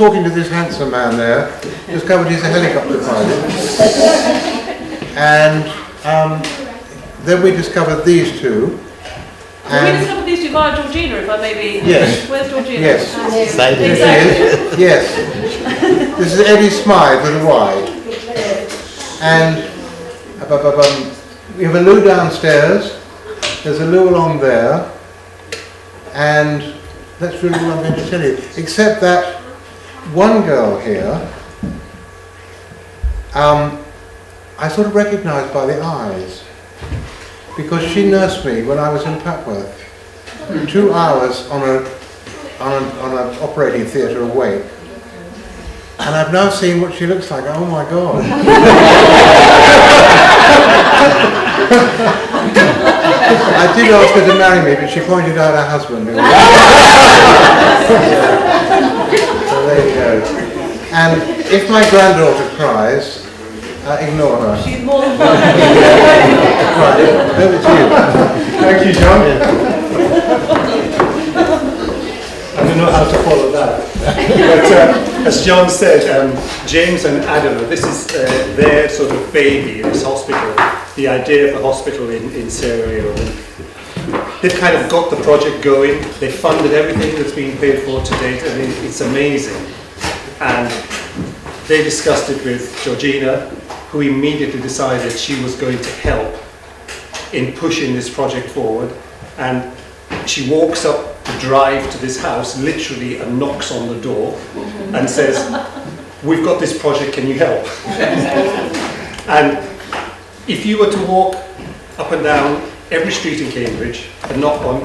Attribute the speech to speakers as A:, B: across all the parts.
A: talking to this handsome man there, discovered he's a helicopter pilot. And then we discovered these two.
B: Well, we discovered these two via Georgina, if I may be.
A: Yes.
B: Where's Georgina?
A: Yes.
B: Exactly.
A: Yes. This is Eddie Smythe with a Y. And we have a loo downstairs. There's a loo along there. And that's really all I'm going to tell you. Except that one girl here, I sort of recognised by the eyes. Because she nursed me when I was in Papworth. 2 hours on an operating theatre awake. And I've now seen what she looks like. Oh my God. I did ask her to marry me, but she pointed out her husband. So there you go. And if my granddaughter cries, ignore her.
B: She's more than welcome.
A: Right, over to you.
C: Thank you, John. I don't know how to follow that. But as John said, James and Adam, this is their sort of baby, this hospital, the idea of the hospital in Sierra Leone. They've kind of got the project going. They funded everything that's been paid for to date. I mean, it's amazing. And they discussed it with Georgina, who immediately decided she was going to help in pushing this project forward. And she walks up the drive to this house, literally, and knocks on the door and says, "We've got this project, can you help?" And if you were to walk up and down every street in Cambridge and knock on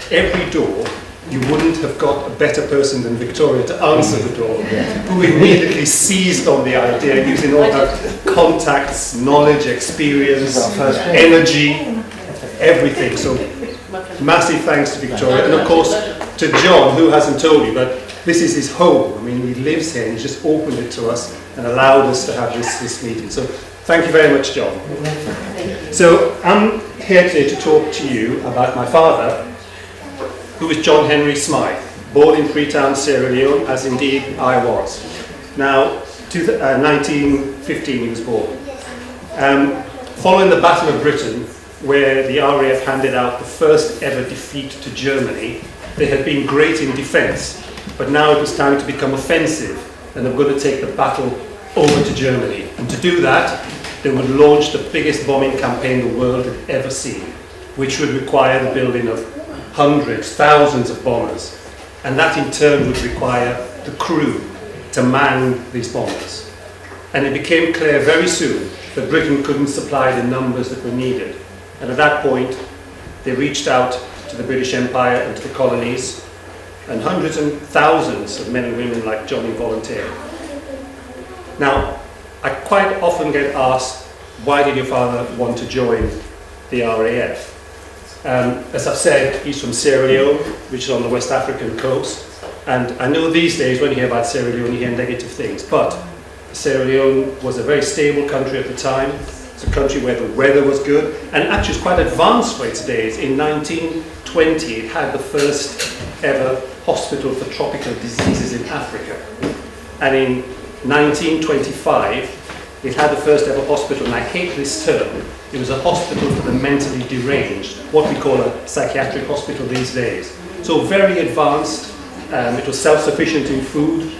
C: every door, you wouldn't have got a better person than Victoria to answer the door, who immediately seized on the idea using all her contacts, knowledge, experience, energy, everything. So massive thanks to Victoria, and of course to John, who hasn't told you, but this is his home. I mean, he lives here, and he's just opened it to us and allowed us to have this meeting. So thank you very much, John. So I'm here today to talk to you about my father, who is John Henry Smythe, born in Freetown, Sierra Leone, as indeed I was. Now, 1915 he was born. Following the Battle of Britain, where the RAF handed out the first ever defeat to Germany, they had been great in defence, but now it was time to become offensive, and they were going to take the battle over to Germany. And to do that, they would launch the biggest bombing campaign the world had ever seen, which would require the building of hundreds, thousands of bombers, and that in turn would require the crew to man these bombers. And it became clear very soon that Britain couldn't supply the numbers that were needed. And at that point, they reached out to the British Empire and to the colonies, and hundreds and thousands of men and women like Johnny volunteered. Now, I quite often get asked, why did your father want to join the RAF? As I've said, he's from Sierra Leone, which is on the West African coast. And I know these days when you hear about Sierra Leone, you hear negative things. But Sierra Leone was a very stable country at the time. It's a country where the weather was good. And actually it's quite advanced for its days. In 1920, it had the first ever hospital for tropical diseases in Africa. And in 1925, it had the first ever hospital, and I hate this term. It was a hospital for the mentally deranged, what we call a psychiatric hospital these days. So very advanced. It was self-sufficient in food.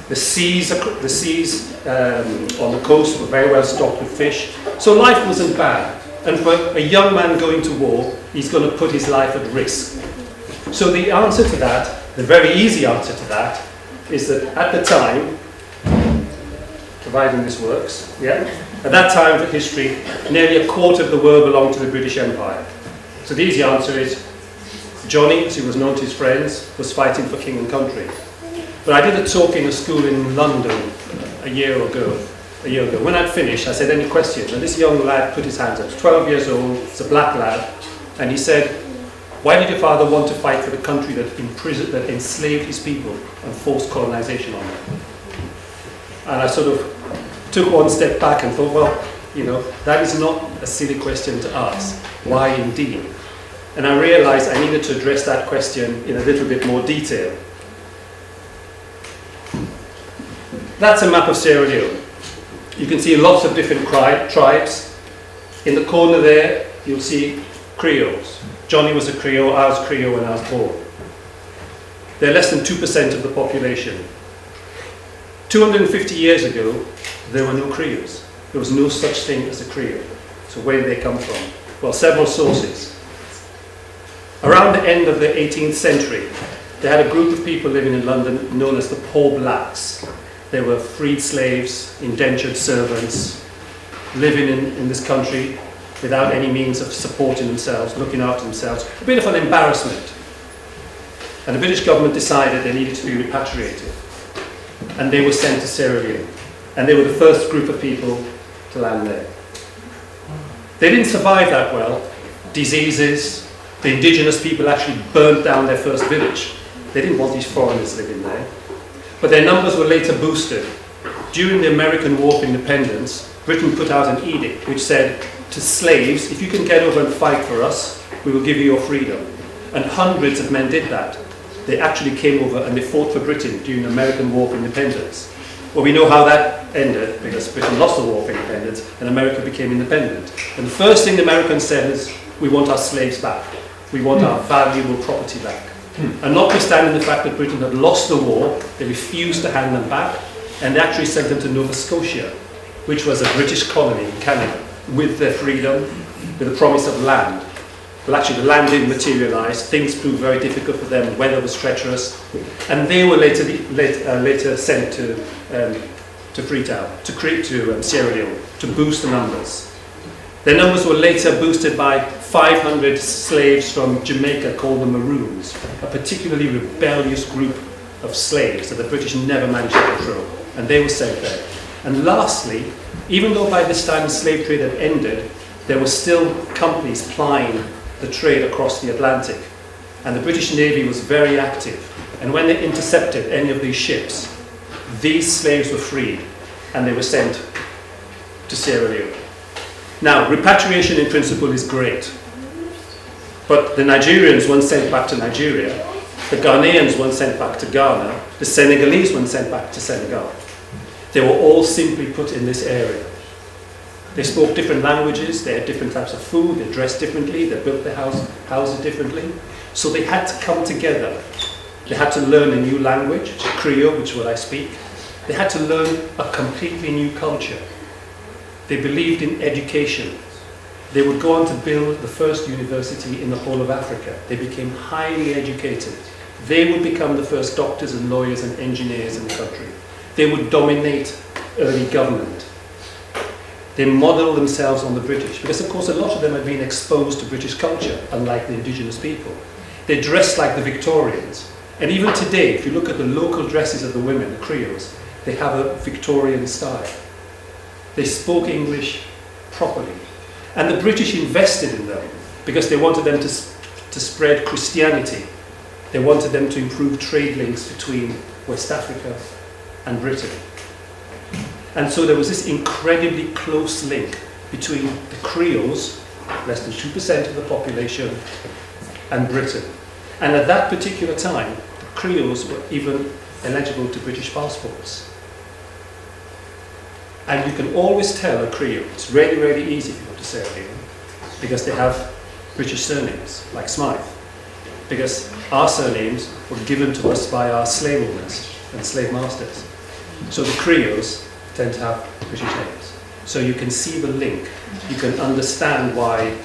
C: The seas on the coast were very well stocked with fish. So life wasn't bad. And for a young man going to war, he's going to put his life at risk. So the answer to that, the very easy answer to that, is that at the time, providing this works, at that time of history, nearly a quarter of the world belonged to the British Empire. So the easy answer is, Johnny, as he was known to his friends, was fighting for king and country. But I did a talk in a school in London a year ago. When I'd finished, I said, any questions? And this young lad put his hands up, 12 years old, it's a black lad, and he said, why did your father want to fight for the country that enslaved his people and forced colonization on them? And I sort of took one step back and thought, well, that is not a silly question to ask. Why indeed? And I realized I needed to address that question in a little bit more detail. That's a map of Sierra Leone. You can see lots of different tribes. In the corner there, you'll see Creoles. Johnny was a Creole, I was Creole when I was born. They're less than 2% of the population. 250 years ago, there were no Creoles. There was no such thing as a Creole. So where did they come from? Well, several sources. Around the end of the 18th century, they had a group of people living in London known as the Poor Blacks. They were freed slaves, indentured servants, living in this country without any means of supporting themselves, looking after themselves. A bit of an embarrassment. And the British government decided they needed to be repatriated. And they were sent to Sierra Leone. And they were the first group of people to land there. They didn't survive that well. Diseases, the indigenous people actually burnt down their first village. They didn't want these foreigners living there. But their numbers were later boosted. During the American War of Independence, Britain put out an edict which said to slaves, if you can get over and fight for us, we will give you your freedom. And hundreds of men did that. They actually came over and they fought for Britain during the American War of Independence. Well, we know how that ended, because Britain lost the War of Independence and America became independent. And the first thing the Americans said is, we want our slaves back. We want our valuable property back. And notwithstanding the fact that Britain had lost the war, they refused to hand them back, and they actually sent them to Nova Scotia, which was a British colony in Canada, with their freedom, with the promise of land. Well, actually, the land didn't materialise. Things proved very difficult for them. The weather was treacherous, and they were later sent to Freetown, to Sierra Leone, to boost the numbers. Their numbers were later boosted by 500 slaves from Jamaica called the Maroons, a particularly rebellious group of slaves that the British never managed to control, and they were sent there. And lastly, even though by this time the slave trade had ended, there were still companies plying the trade across the Atlantic, and the British Navy was very active, and when they intercepted any of these ships, these slaves were freed and they were sent to Sierra Leone. Now, repatriation in principle is great, but the Nigerians weren't sent back to Nigeria, the Ghanaians weren't sent back to Ghana, the Senegalese weren't sent back to Senegal. They were all simply put in this area. They spoke different languages, they had different types of food, they dressed differently, they built their houses differently. So they had to come together. They had to learn a new language, Creole, which is what I speak. They had to learn a completely new culture. They believed in education. They would go on to build the first university in the whole of Africa. They became highly educated. They would become the first doctors and lawyers and engineers in the country. They would dominate early government. They modelled themselves on the British, because of course a lot of them had been exposed to British culture, unlike the indigenous people. They dressed like the Victorians. And even today, if you look at the local dresses of the women, the Creoles, they have a Victorian style. They spoke English properly. And the British invested in them because they wanted them to spread Christianity. They wanted them to improve trade links between West Africa and Britain. And so there was this incredibly close link between the Creoles, less than 2% of the population, and Britain. And at that particular time, the Creoles were even eligible to British passports. And you can always tell a Creole. It's really, really easy if you go to Sierra Leone, because they have British surnames, like Smythe. Because our surnames were given to us by our slave owners and slave masters. So the Creoles tend to have British names. So you can see the link. You can understand why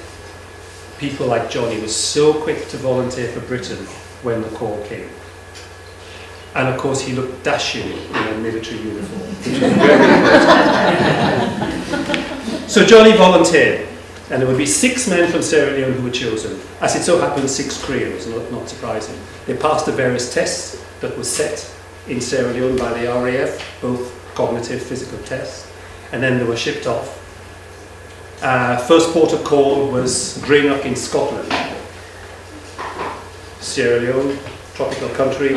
C: people like Johnny were so quick to volunteer for Britain when the call came. And of course he looked dashing in a military uniform, which was very important. So Johnny volunteered, and there would be 6 men from Sierra Leone who were chosen. As it so happened, 6 Creoles, not surprising. They passed the various tests that were set in Sierra Leone by the RAF, both cognitive, physical tests, and then they were shipped off. First port of call was Greenock in Scotland. Sierra Leone, tropical country,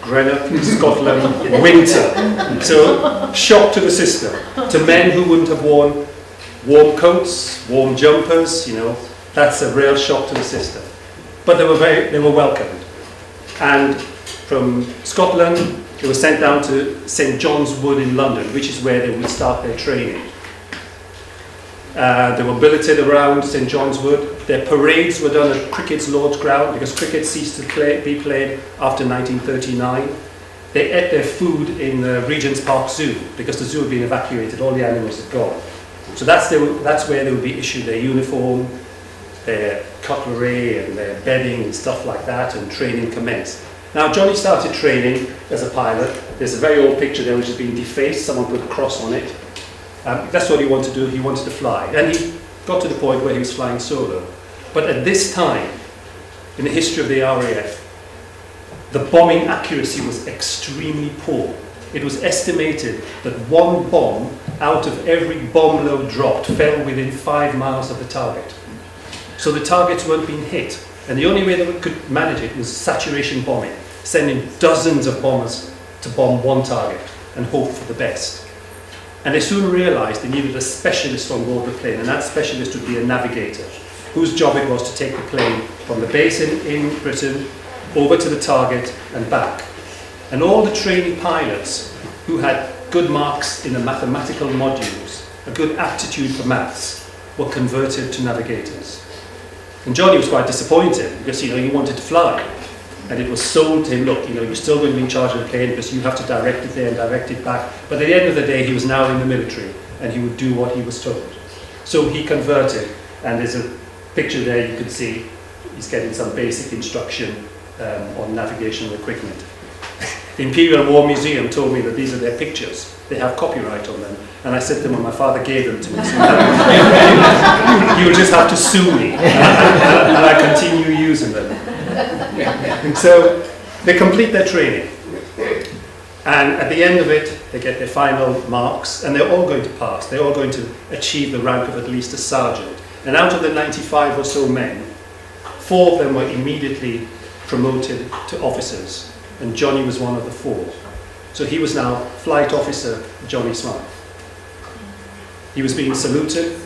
C: Greenock, Scotland, in winter. So, shock to the system. To men who wouldn't have worn warm coats, warm jumpers, that's a real shock to the system. But they were welcomed. And from Scotland, They were sent down to St John's Wood in London, which is where they would start their training. They were billeted around St John's Wood. Their parades were done at Cricket's Lord's Ground because cricket ceased to be played after 1939. They ate their food in the Regent's Park Zoo because the zoo had been evacuated, all the animals had gone. So that's where they would be issued their uniform, their cutlery and their bedding and stuff like that, and training commenced. Now Johnny started training as a pilot. There's a very old picture there which has been defaced, someone put a cross on it. That's what he wanted to do, he wanted to fly. And he got to the point where he was flying solo. But at this time, in the history of the RAF, the bombing accuracy was extremely poor. It was estimated that one bomb out of every bomb load dropped fell within 5 miles of the target. So the targets weren't being hit. And the only way they could manage it was saturation bombing, sending dozens of bombers to bomb one target and hope for the best. And they soon realised they needed a specialist on board the plane, and that specialist would be a navigator, whose job it was to take the plane from the base in Britain over to the target and back. And all the trainee pilots who had good marks in the mathematical modules, a good aptitude for maths, were converted to navigators. And Johnny was quite disappointed because, he wanted to fly. And it was sold to him, look, you're still going to be in charge of the plane because you have to direct it there and direct it back. But at the end of the day, he was now in the military and he would do what he was told. So he converted, and there's a picture there you can see he's getting some basic instruction on navigational equipment. The Imperial War Museum told me that these are their pictures. They have copyright on them. And I said to them, well, my father gave them to me. So you would just have to sue me. And I continue using them. And so they complete their training. And at the end of it, they get their final marks. And they're all going to pass. They're all going to achieve the rank of at least a sergeant. And out of the 95 or so men, 4 of them were immediately promoted to officers. And Johnny was one of the 4. So he was now Flight Officer Johnny Smythe. He was being saluted.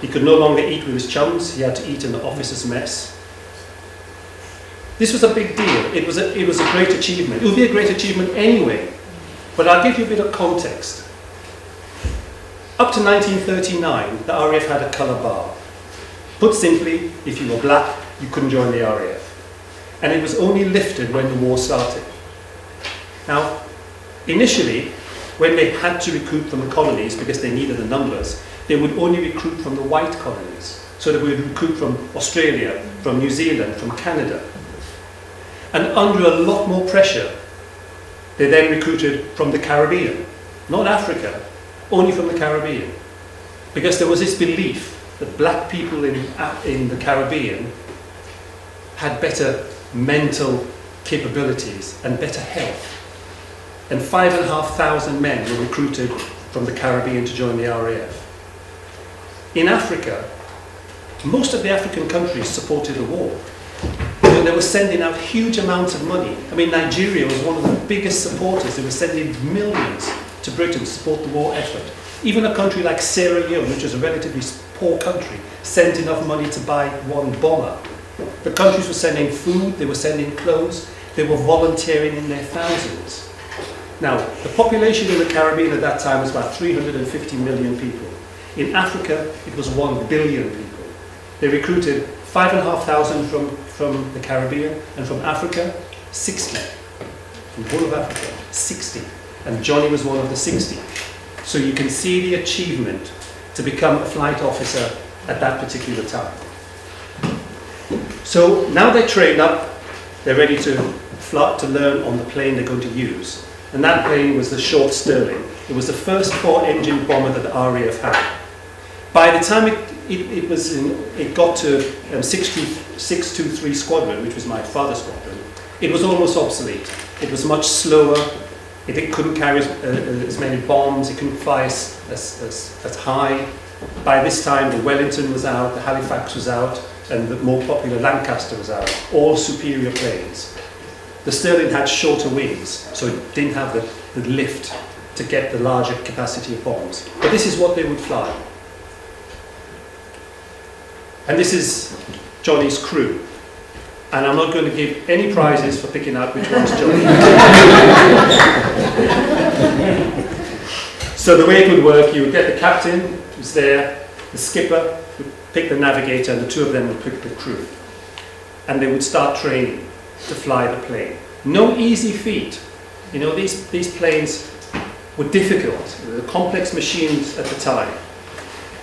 C: He could no longer eat with his chums. He had to eat in the officer's mess. This was a big deal. It was a great achievement. It would be a great achievement anyway. But I'll give you a bit of context. Up to 1939, the RAF had a colour bar. Put simply, if you were black, you couldn't join the RAF. And it was only lifted when the war started. Now, initially, when they had to recruit from the colonies because they needed the numbers, they would only recruit from the white colonies. So they would recruit from Australia, from New Zealand, from Canada. And under a lot more pressure, they then recruited from the Caribbean, not Africa, only from the Caribbean. Because there was this belief that black people in the Caribbean had better mental capabilities and better health. And 5,500 men were recruited from the Caribbean to join the RAF. In Africa, most of the African countries supported the war. They were sending out huge amounts of money. I mean, Nigeria was one of the biggest supporters. They were sending millions to Britain to support the war effort. Even a country like Sierra Leone, which is a relatively poor country, sent enough money to buy one bomber. The countries were sending food, they were sending clothes, they were volunteering in their thousands. Now, the population in the Caribbean at that time was about 350 million people. In Africa, it was 1 billion people. They recruited 5,500 from the Caribbean, and from Africa, 60. From the whole of Africa, 60. And Johnny was one of the 60. So you can see the achievement to become a flight officer at that particular time. So now they're trained up, they're ready to fly, to learn on the plane they're going to use. And that plane was the Short Stirling. It was the first 4-engine bomber that the RAF had. By the time it got to 623 Squadron, which was my father's squadron, it was almost obsolete. It was much slower. It couldn't carry as many bombs. It couldn't fly as high. By this time, the Wellington was out, the Halifax was out, and the more popular Lancaster was out. All superior planes. The Stirling had shorter wings, so it didn't have the lift to get the larger capacity of bombs. But this is what they would fly. And this is Johnny's crew. And I'm not going to give any prizes for picking out which one's Johnny. So the way it would work, you would get the captain, who's there, the skipper would pick the navigator, and the two of them would pick the crew. And they would start training to fly the plane. No easy feat. You know, these planes were difficult. They were complex machines at the time.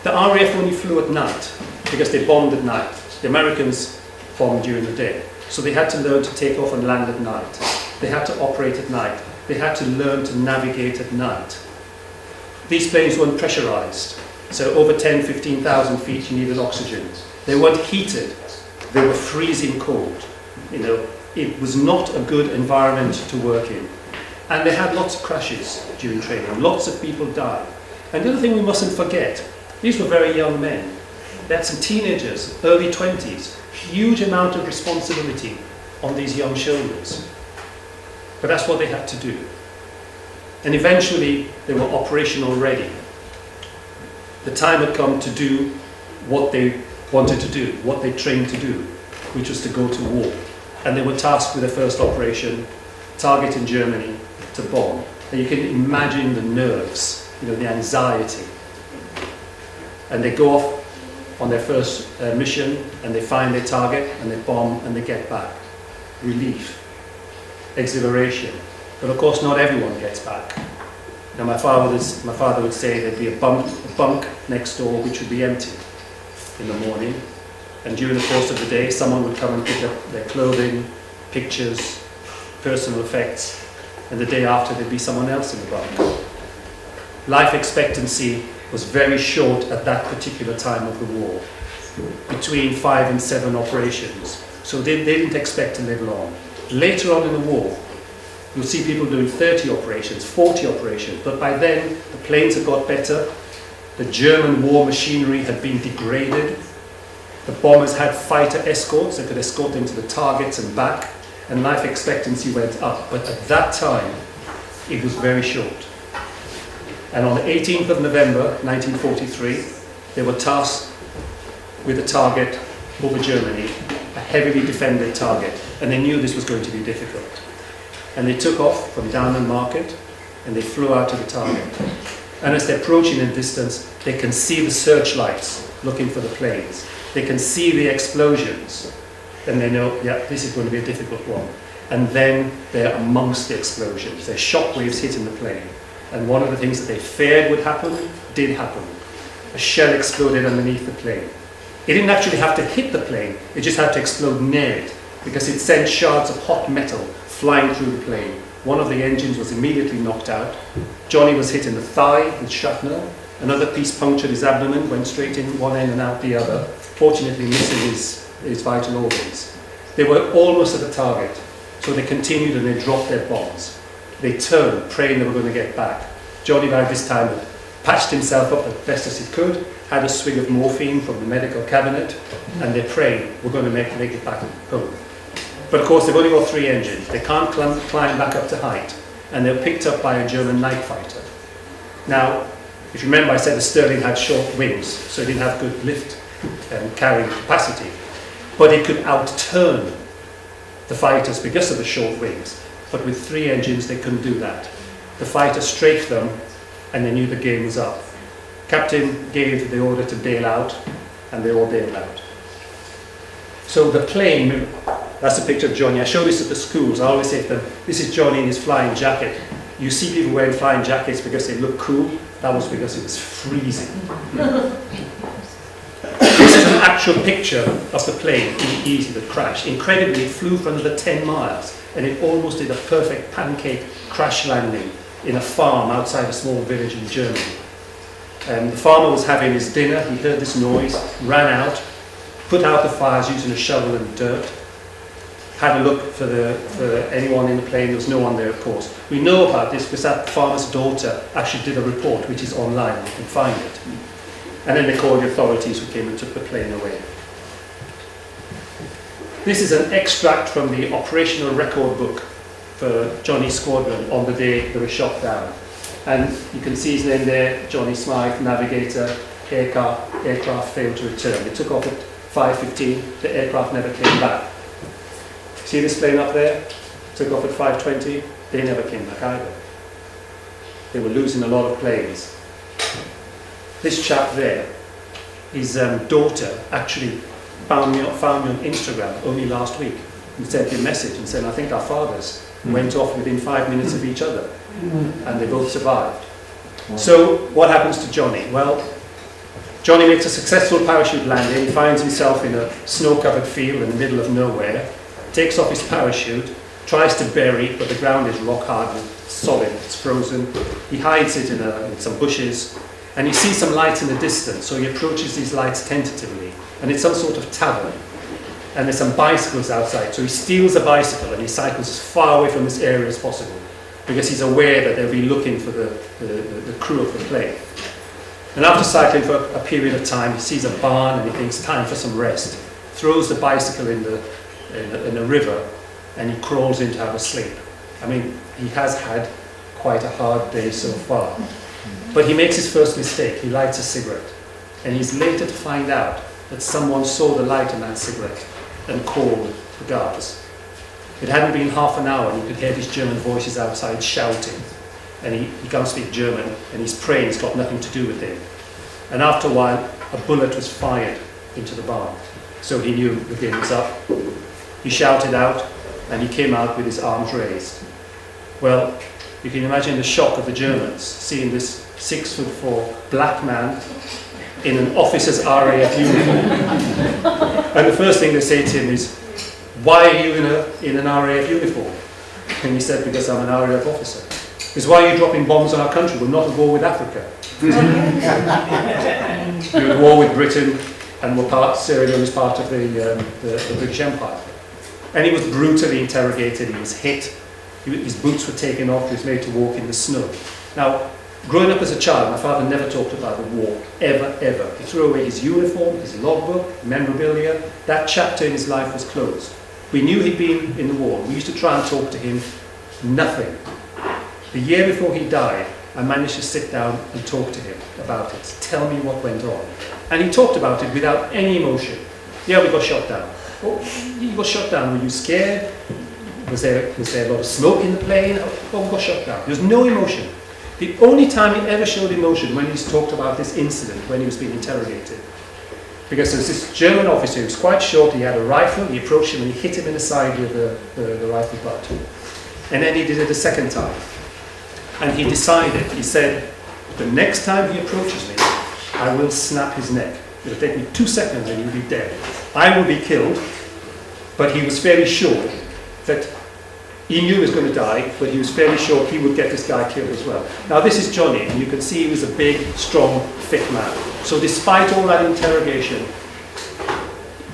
C: The RAF only flew at night because they bombed at night. The Americans bombed during the day. So they had to learn to take off and land at night. They had to operate at night. They had to learn to navigate at night. These planes weren't pressurized. So over 10, 15,000 feet, you needed oxygen. They weren't heated. They were freezing cold. You know, it was not a good environment to work in. And they had lots of crashes during training. Lots of people died. And the other thing we mustn't forget, these were very young men. They had some teenagers, early 20s. Huge amount of responsibility on these young shoulders. But that's what they had to do. And eventually, they were operational ready. The time had come to do what they wanted to do, what they trained to do, which was to go to war. And they were tasked with the first operation, target in Germany, to bomb. And you can imagine the nerves, you know, the anxiety. And they go off on their first mission, and they find their target, and they bomb, and they get back. Relief, exhilaration. But of course, not everyone gets back. Now, my father would say there'd be a bunk next door which would be empty in the morning, and during the course of the day, someone would come and pick up their clothing, pictures, personal effects, and the day after, there'd be someone else in the bunk. Life expectancy was very short at that particular time of the war, between 5 and 7 operations. So they didn't expect to live long. Later on in the war, you'll see people doing 30 operations, 40 operations, but by then the planes had got better, the German war machinery had been degraded, the bombers had fighter escorts that could escort them to the targets and back, and life expectancy went up. But at that time, it was very short. And on the 18th of November 1943, they were tasked with a target over Germany, a heavily defended target, and they knew this was going to be difficult. And they took off from Downland Market, and they flew out to the target. And as they're approaching in distance, they can see the searchlights looking for the planes. They can see the explosions, and they know, yeah, this is going to be a difficult one. And then they're amongst the explosions. There's shock waves hitting the plane. And one of the things that they feared would happen, did happen. A shell exploded underneath the plane. It didn't actually have to hit the plane, it just had to explode near it, because it sent shards of hot metal flying through the plane. One of the engines was immediately knocked out. Johnny was hit in the thigh with shrapnel. Another piece punctured his abdomen, went straight in one end and out the other, fortunately missing his vital organs. They were almost at the target, so they continued and they dropped their bombs. They turned, praying they were going to get back. Johnny by this time had patched himself up as best as he could, had a swig of morphine from the medical cabinet, and they're praying, we're going to make it back home. But of course, they've only got 3 engines. They can't climb back up to height, and they're picked up by a German night fighter. Now, if you remember, I said the Stirling had short wings, so it didn't have good lift and carrying capacity. But it could outturn the fighters because of the short wings. But with 3 engines, they couldn't do that. The fighter strafed them, and they knew the game was up. Captain gave the order to bail out, and they all bailed out. So the plane, that's a picture of Johnny. I show this at the schools. I always say to them, this is Johnny in his flying jacket. You see people wearing flying jackets because they look cool. That was because it was freezing. This is an actual picture of the plane, E-Easy, that crashed. Incredibly, it flew for another 10 miles, and it almost did a perfect pancake crash landing in a farm outside a small village in Germany. The farmer was having his dinner. He heard this noise, ran out, put out the fires using a shovel and dirt, had a look for anyone in the plane. There was no one there, of course. We know about this because that farmer's daughter actually did a report, which is online. You can find it. And then they called the authorities, who came and took the plane away. This is an extract from the operational record book for Johnny's squadron on the day they were shot down. And you can see his name there, Johnny Smythe, navigator, aircraft failed to return. They took off at 5:15, the aircraft never came back. See this plane up there? Took off at 5:20. They never came back either. They were losing a lot of planes. This chap there, his daughter actually found me on Instagram only last week and sent me a message and said, I think our fathers went off within 5 minutes of each other and they both survived. So what happens to Johnny? Well, Johnny makes a successful parachute landing, finds himself in a snow-covered field in the middle of nowhere, takes off his parachute, tries to bury it, but the ground is rock hard and solid, it's frozen. He hides it in some bushes, and he sees some lights in the distance, so he approaches these lights tentatively, and it's some sort of tavern. And there's some bicycles outside, so he steals a bicycle and he cycles as far away from this area as possible, because he's aware that they'll be looking for the crew of the plane. And after cycling for a period of time, he sees a barn and he thinks time for some rest. Throws the bicycle in the river and he crawls in to have a sleep. I mean, he has had quite a hard day so far. But he makes his first mistake. He lights a cigarette. And he's later to find out that someone saw the light on that cigarette and called the guards. It hadn't been half an hour and you could hear these German voices outside shouting. And he can't speak German, and he's praying it's got nothing to do with him. And after a while, a bullet was fired into the barn. So he knew the game was up. He shouted out, and he came out with his arms raised. Well, you can imagine the shock of the Germans, seeing this 6'4" black man in an officer's RAF uniform. And the first thing they say to him is, why are you in an RAF uniform? And he said, because I'm an RAF officer. Is why are you dropping bombs on our country? We're not at war with Africa. You're at war with Britain, and Sierra Leone is part of the British Empire. And he was brutally interrogated, he was hit, his boots were taken off, he was made to walk in the snow. Now, growing up as a child, my father never talked about the war, ever, ever. He threw away his uniform, his logbook, memorabilia. That chapter in his life was closed. We knew he'd been in the war. We used to try and talk to him, nothing. The year before he died, I managed to sit down and talk to him about it. Tell me what went on. And he talked about it without any emotion. Yeah, we got shot down. Oh, you got shot down. Were you scared? Was there a lot of smoke in the plane? Oh, we got shot down. There was no emotion. The only time he ever showed emotion when he's talked about this incident, when he was being interrogated. Because there was this German officer who was quite short, he had a rifle, he approached him and he hit him in the side with the rifle butt. And then he did it a second time. And he decided, he said, the next time he approaches me, I will snap his neck. It'll take me 2 seconds and he'll be dead. I will be killed, but he was fairly sure that he knew he was going to die, but he was fairly sure he would get this guy killed as well. Now this is Johnny, and you can see he was a big, strong, fit man. So despite all that interrogation,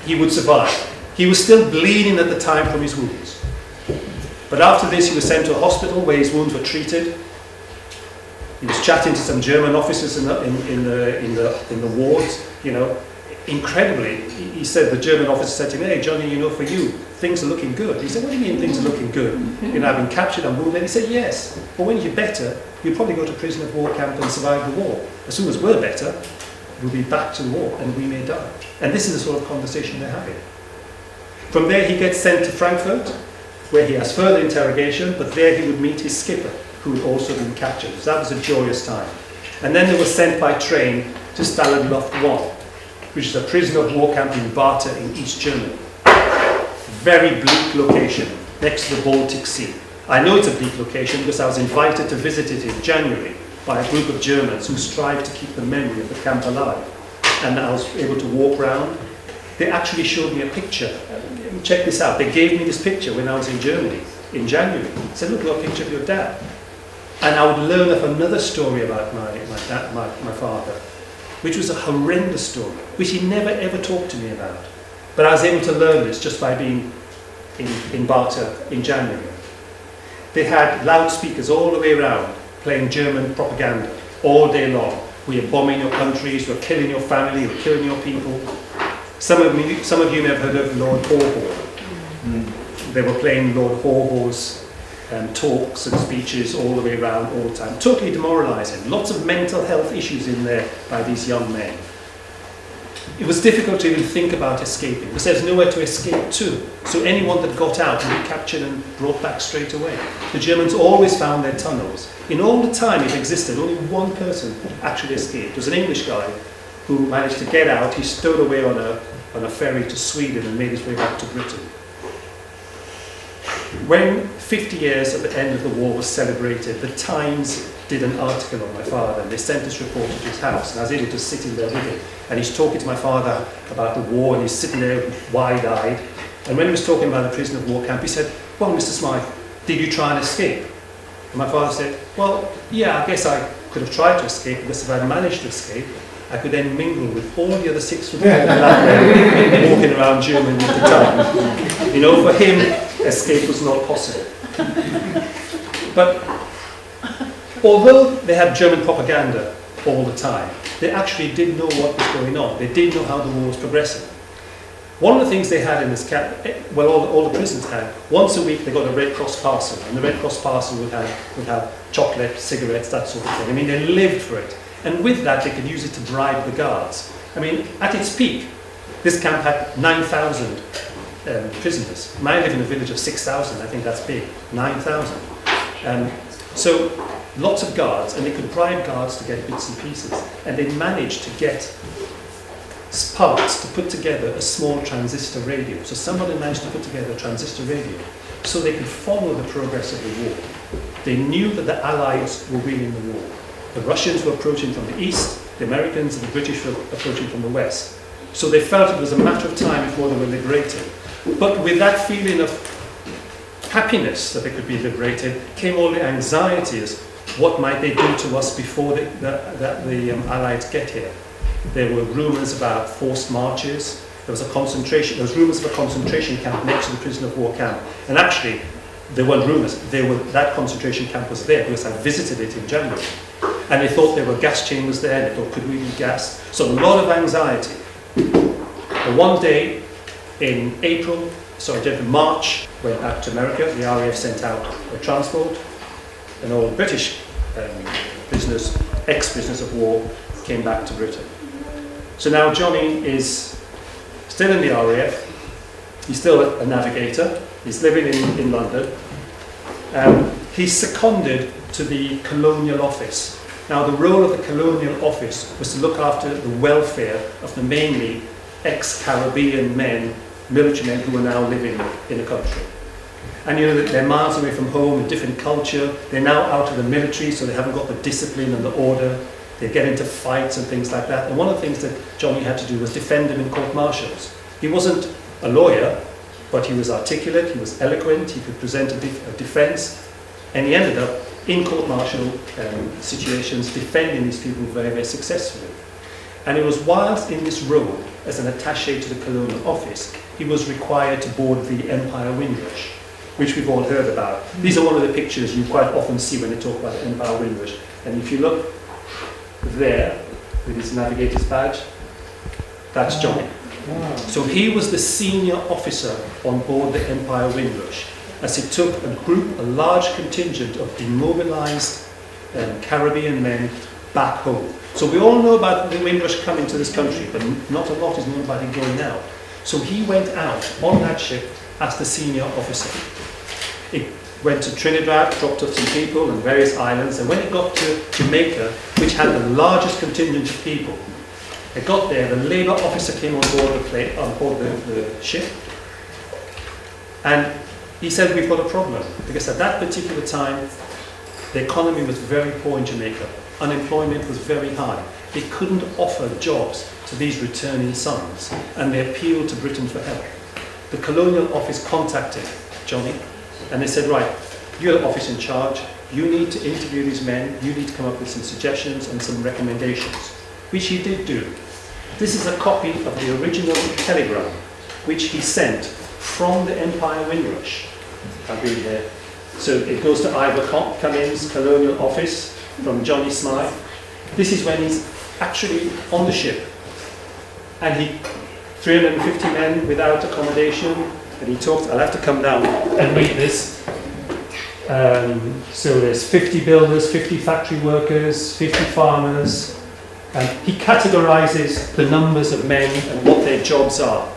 C: he would survive. He was still bleeding at the time from his wounds. But after this, he was sent to a hospital where his wounds were treated. He was chatting to some German officers in the wards, you know. Incredibly, he said, the German officer said to him, hey Johnny, you know, for you, things are looking good. He said, what do you mean things are looking good? You know, I've been captured, I'm wounded. He said, yes, but when you're better, you'll probably go to prison of war camp and survive the war. As soon as we're better, we'll be back to the war and we may die. And this is the sort of conversation they're having. From there, he gets sent to Frankfurt, where he has further interrogation, but there he would meet his skipper, who had also been captured. So that was a joyous time. And then they were sent by train to Stalinluft 1, which is a prisoner of war camp in Varta in East Germany. Very bleak location, next to the Baltic Sea. I know it's a bleak location because I was invited to visit it in January by a group of Germans who strive to keep the memory of the camp alive. And I was able to walk around. They actually showed me a picture. Check this out. They gave me this picture when I was in Germany in January. They said, look, got a picture of your dad. And I would learn of another story about my father, which was a horrendous story, which he never ever talked to me about. But I was able to learn this just by being in Varta in January. They had loudspeakers all the way around, playing German propaganda all day long. We are bombing your countries, we're killing your family, we're killing your people. Some of you may have heard of Lord Haw. They were playing Lord Haw's talks and speeches all the way around all the time. Totally demoralising. Lots of mental health issues in there by these young men. it was difficult to even think about escaping because there's nowhere to escape to. So anyone that got out would be captured and brought back straight away. The Germans always found their tunnels. In all the time it existed, only one person actually escaped. It was an English guy who managed to get out. He stowed away on a ferry to Sweden and made his way back to Britain. When 50 years at the end of the war was celebrated, the Times did an article on my father, and they sent this reporter to his house, and I was able to sit in there with him, and he's talking to my father about the war, and he's sitting there wide-eyed, and when he was talking about the prisoner of war camp, he said, well, Mr. Smythe, did you try and escape? And my father said, well, yeah, I guess I could have tried to escape, because if I managed to escape, I could then mingle with all the other 6 foot men walking around Germany at the time. You know, for him, escape was not possible. But although they had German propaganda all the time, they actually did know what was going on. They did know how the war was progressing. One of the things they had in this camp, well, all the prisons had, once a week they got a Red Cross parcel, and the Red Cross parcel would have chocolate, cigarettes, that sort of thing. I mean, they lived for it. And with that, they could use it to bribe the guards. I mean, at its peak, this camp had 9,000 prisoners. I live in a village of 6,000, I think that's big, 9,000. So lots of guards, and they could bribe guards to get bits and pieces. And they managed to get parts to put together a small transistor radio. So somebody managed to put together a transistor radio so they could follow the progress of the war. They knew that the Allies were winning the war. The Russians were approaching from the east, the Americans and the British were approaching from the west. So they felt it was a matter of time before they were liberated. But with that feeling of happiness that they could be liberated came all the anxieties. What might they do to us before the Allies get here? There were rumours about forced marches. There was rumours of a concentration camp next to the prisoner of war camp. And actually, there weren't rumours. That concentration camp was there because I visited it in January. And they thought there were gas chambers there. They thought, could we be gas? So a lot of anxiety. And one day in March, went back to America. The RAF sent out a transport, and all British prisoners, ex-prisoners of war, came back to Britain. So now Johnny is still in the RAF. He's still a navigator. He's living in London. He's seconded to the Colonial Office. Now, the role of the Colonial Office was to look after the welfare of the mainly ex-Caribbean men, military men who are now living in the country. And you know that they're miles away from home, a different culture. They're now out of the military, so they haven't got the discipline and the order. They get into fights and things like that. And one of the things that Johnny had to do was defend them in court-martials. He wasn't a lawyer, but he was articulate, he was eloquent, he could present a defense, and he ended up in court-martial situations defending these people very, very successfully. And it was whilst in this role as an attaché to the Colonial Office, he was required to board the Empire Windrush, which we've all heard about. These are one of the pictures you quite often see when they talk about the Empire Windrush. And if you look there, with his navigator's badge, that's Johnny.
A: Wow.
C: So he was the senior officer on board the Empire Windrush, as he took a large contingent of demobilized Caribbean men back home. So we all know about the Windrush coming to this country, but not a lot is known about him going out. So he went out on that ship as the senior officer. It went to Trinidad, dropped off some people on various islands, and when it got to Jamaica, which had the largest contingent of people, it got there, the Labour officer came on board the ship, and he said, we've got a problem, because at that particular time, the economy was very poor in Jamaica. Unemployment was very high. They couldn't offer jobs to these returning sons, and they appealed to Britain for help. The Colonial Office contacted Johnny, and they said, right, you're the office in charge, you need to interview these men, you need to come up with some suggestions and some recommendations, which he did do. This is a copy of the original telegram, which he sent from the Empire Windrush. I'll read there. So it goes to Ivor Cummins, Colonial Office, from Johnny Smythe. This is when he's actually on the ship, and 350 men without accommodation, and he talks, I'll have to come down and read this. So there's 50 builders, 50 factory workers, 50 farmers, He categorises the numbers of men and what their jobs are.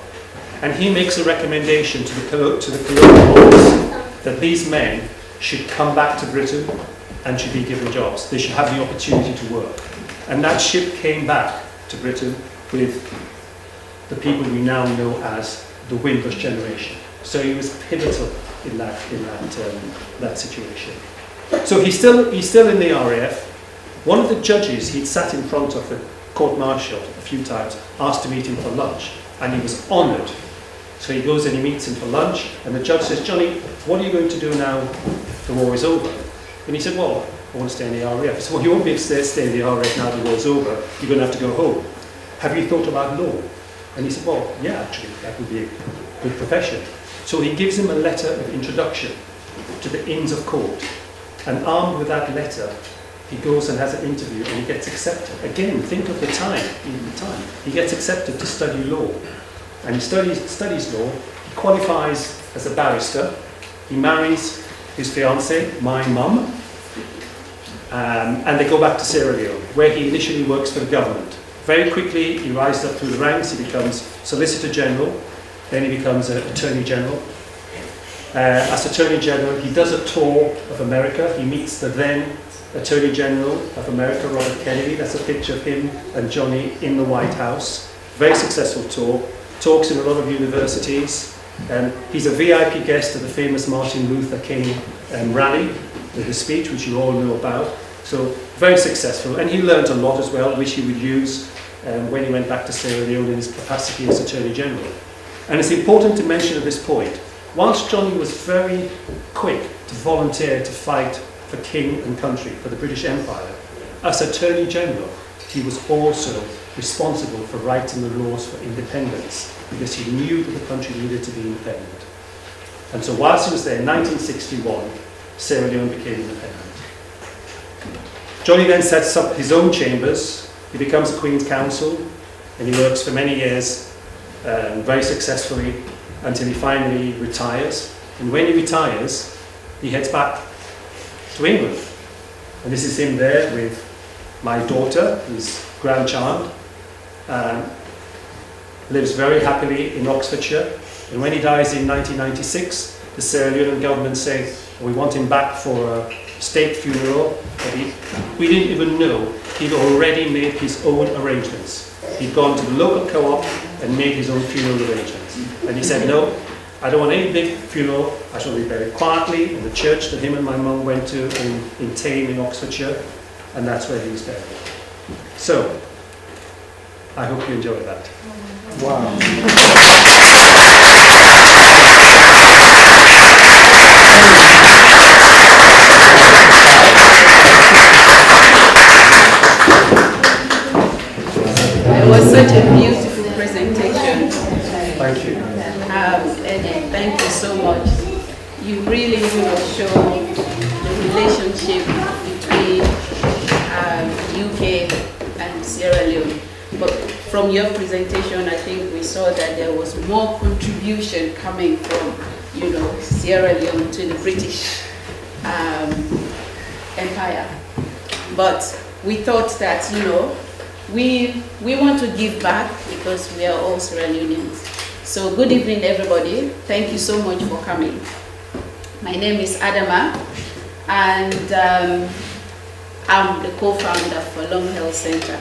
C: And he makes a recommendation to the colonial office that these men should come back to Britain and should be given jobs. They should have the opportunity to work. And that ship came back to Britain with the people we now know as the Windrush generation. So he was pivotal in that situation. So he's still in the RAF. One of the judges he'd sat in front of at court-martial a few times asked to meet him for lunch, and he was honoured. So he goes and he meets him for lunch, and the judge says, "Johnny, what are you going to do now the war is over?" And he said, "Well, I want to stay in the RAF." He said, "Well, you won't be able to stay in the RAF now the war's over. You're going to have to go home. Have you thought about law?" And he said, "Well, yeah, actually, that would be a good profession." So he gives him a letter of introduction to the Inns of Court. And armed with that letter, he goes and has an interview and he gets accepted. Again, think of the time. He gets accepted to study law. And he studies law. He qualifies as a barrister. He marries his fiancée, my mum. And they go back to Sierra Leone, where he initially works for the government. Very quickly, he rises up through the ranks. He becomes Solicitor General. Then he becomes Attorney General. As Attorney General, he does a tour of America. He meets the then Attorney General of America, Robert Kennedy. That's a picture of him and Johnny in the White House. Very successful tour. Talks in a lot of universities. He's a VIP guest at the famous Martin Luther King rally with his speech, which you all know about. So very successful. And he learned a lot as well, which he would use when he went back to Sierra Leone in his capacity as Attorney General. And it's important to mention at this point, whilst Johnny was very quick to volunteer to fight for king and country, for the British Empire, as Attorney General, he was also responsible for writing the laws for independence, because he knew that the country needed to be independent. And so whilst he was there in 1961, Sierra Leone became independent. Johnny then sets up his own chambers. He becomes a Queen's Counsel, and he works for many years very successfully until he finally retires. And when he retires, he heads back to England. And this is him there with my daughter, his grandchild. Lives very happily in Oxfordshire. And when he dies in 1996, the Sierra Leonean government say, "We want him back for a state funeral." But we didn't even know he'd already made his own arrangements. He'd gone to the local co-op and made his own funeral arrangements. And he said, "No, I don't want any big funeral. I shall be buried quietly in the church that him and my mum went to in Thame in Oxfordshire." And that's where he was buried. So, I hope you enjoyed that.
A: Wow.
D: It was such a beautiful presentation.
C: Thank you.
D: Eddie, thank you so much. You really, show the relationship between UK and Sierra Leone. But from your presentation, I think we saw that there was more contribution coming from, Sierra Leone to the British Empire. But we thought that, we want to give back because we are all Sierra Leoneans. So good evening, everybody. Thank you so much for coming. My name is Adama, and I'm the co-founder for Long Health Center.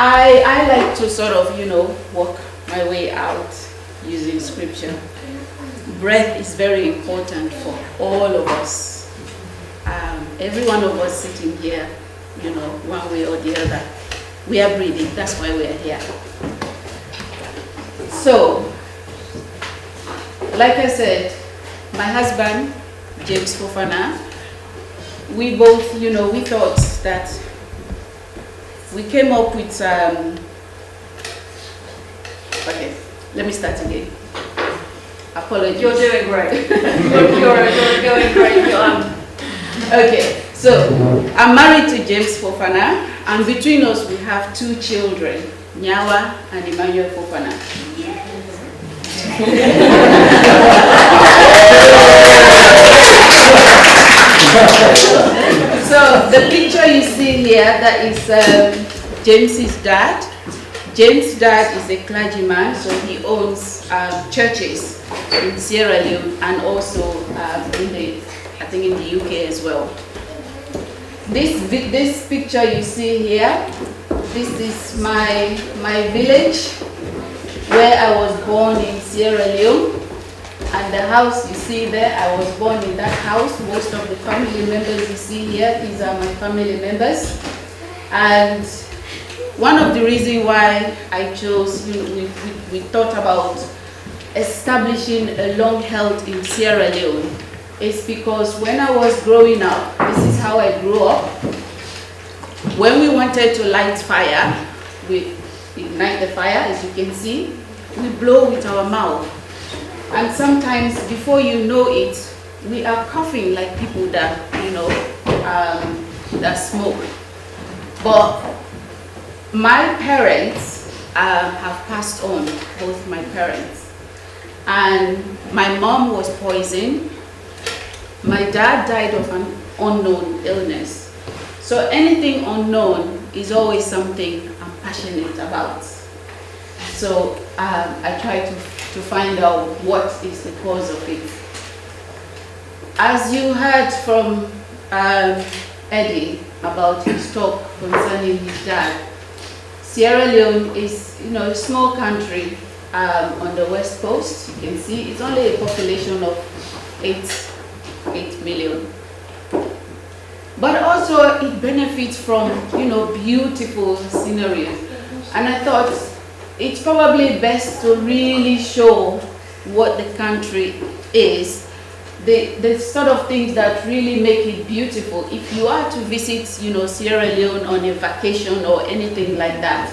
D: I like to sort of, work my way out using scripture. Breath is very important for all of us. Every one of us sitting here, one way or the other, we are breathing. That's why we are here. So, like I said, my husband, James Fofana, we both, we thought that we came up with, okay, let me start again. Apologies.
B: You're doing great. you're going great.
D: Okay, so I'm married to James Fofana, and between us we have 2 children, Nyawa and Emmanuel Fofana. So the picture you see here, that is James's dad. James' dad is a clergyman, so he owns churches in Sierra Leone and also I think in the UK as well. This picture you see here, this is my village where I was born in Sierra Leone. And the house you see there, I was born in that house. Most of the family members you see here, these are my family members. And one of the reasons why I chose, we thought about establishing a long health in Sierra Leone is because when I was growing up, this is how I grew up. When we wanted to light fire, we ignite the fire, as you can see, we blow with our mouth. And sometimes before you know it, we are coughing like people that, that smoke. But my parents have passed on, both my parents. And my mom was poisoned. My dad died of an unknown illness. So anything unknown is always something I'm passionate about. So I try to find out what is the cause of it. As you heard from Eddie about his talk concerning his dad, Sierra Leone is, a small country on the west coast. You can see it's only a population of 8 million. But also it benefits from, beautiful scenery. And I thought it's probably best to really show what the country is, the sort of things that really make it beautiful. If you are to visit, Sierra Leone on a vacation or anything like that,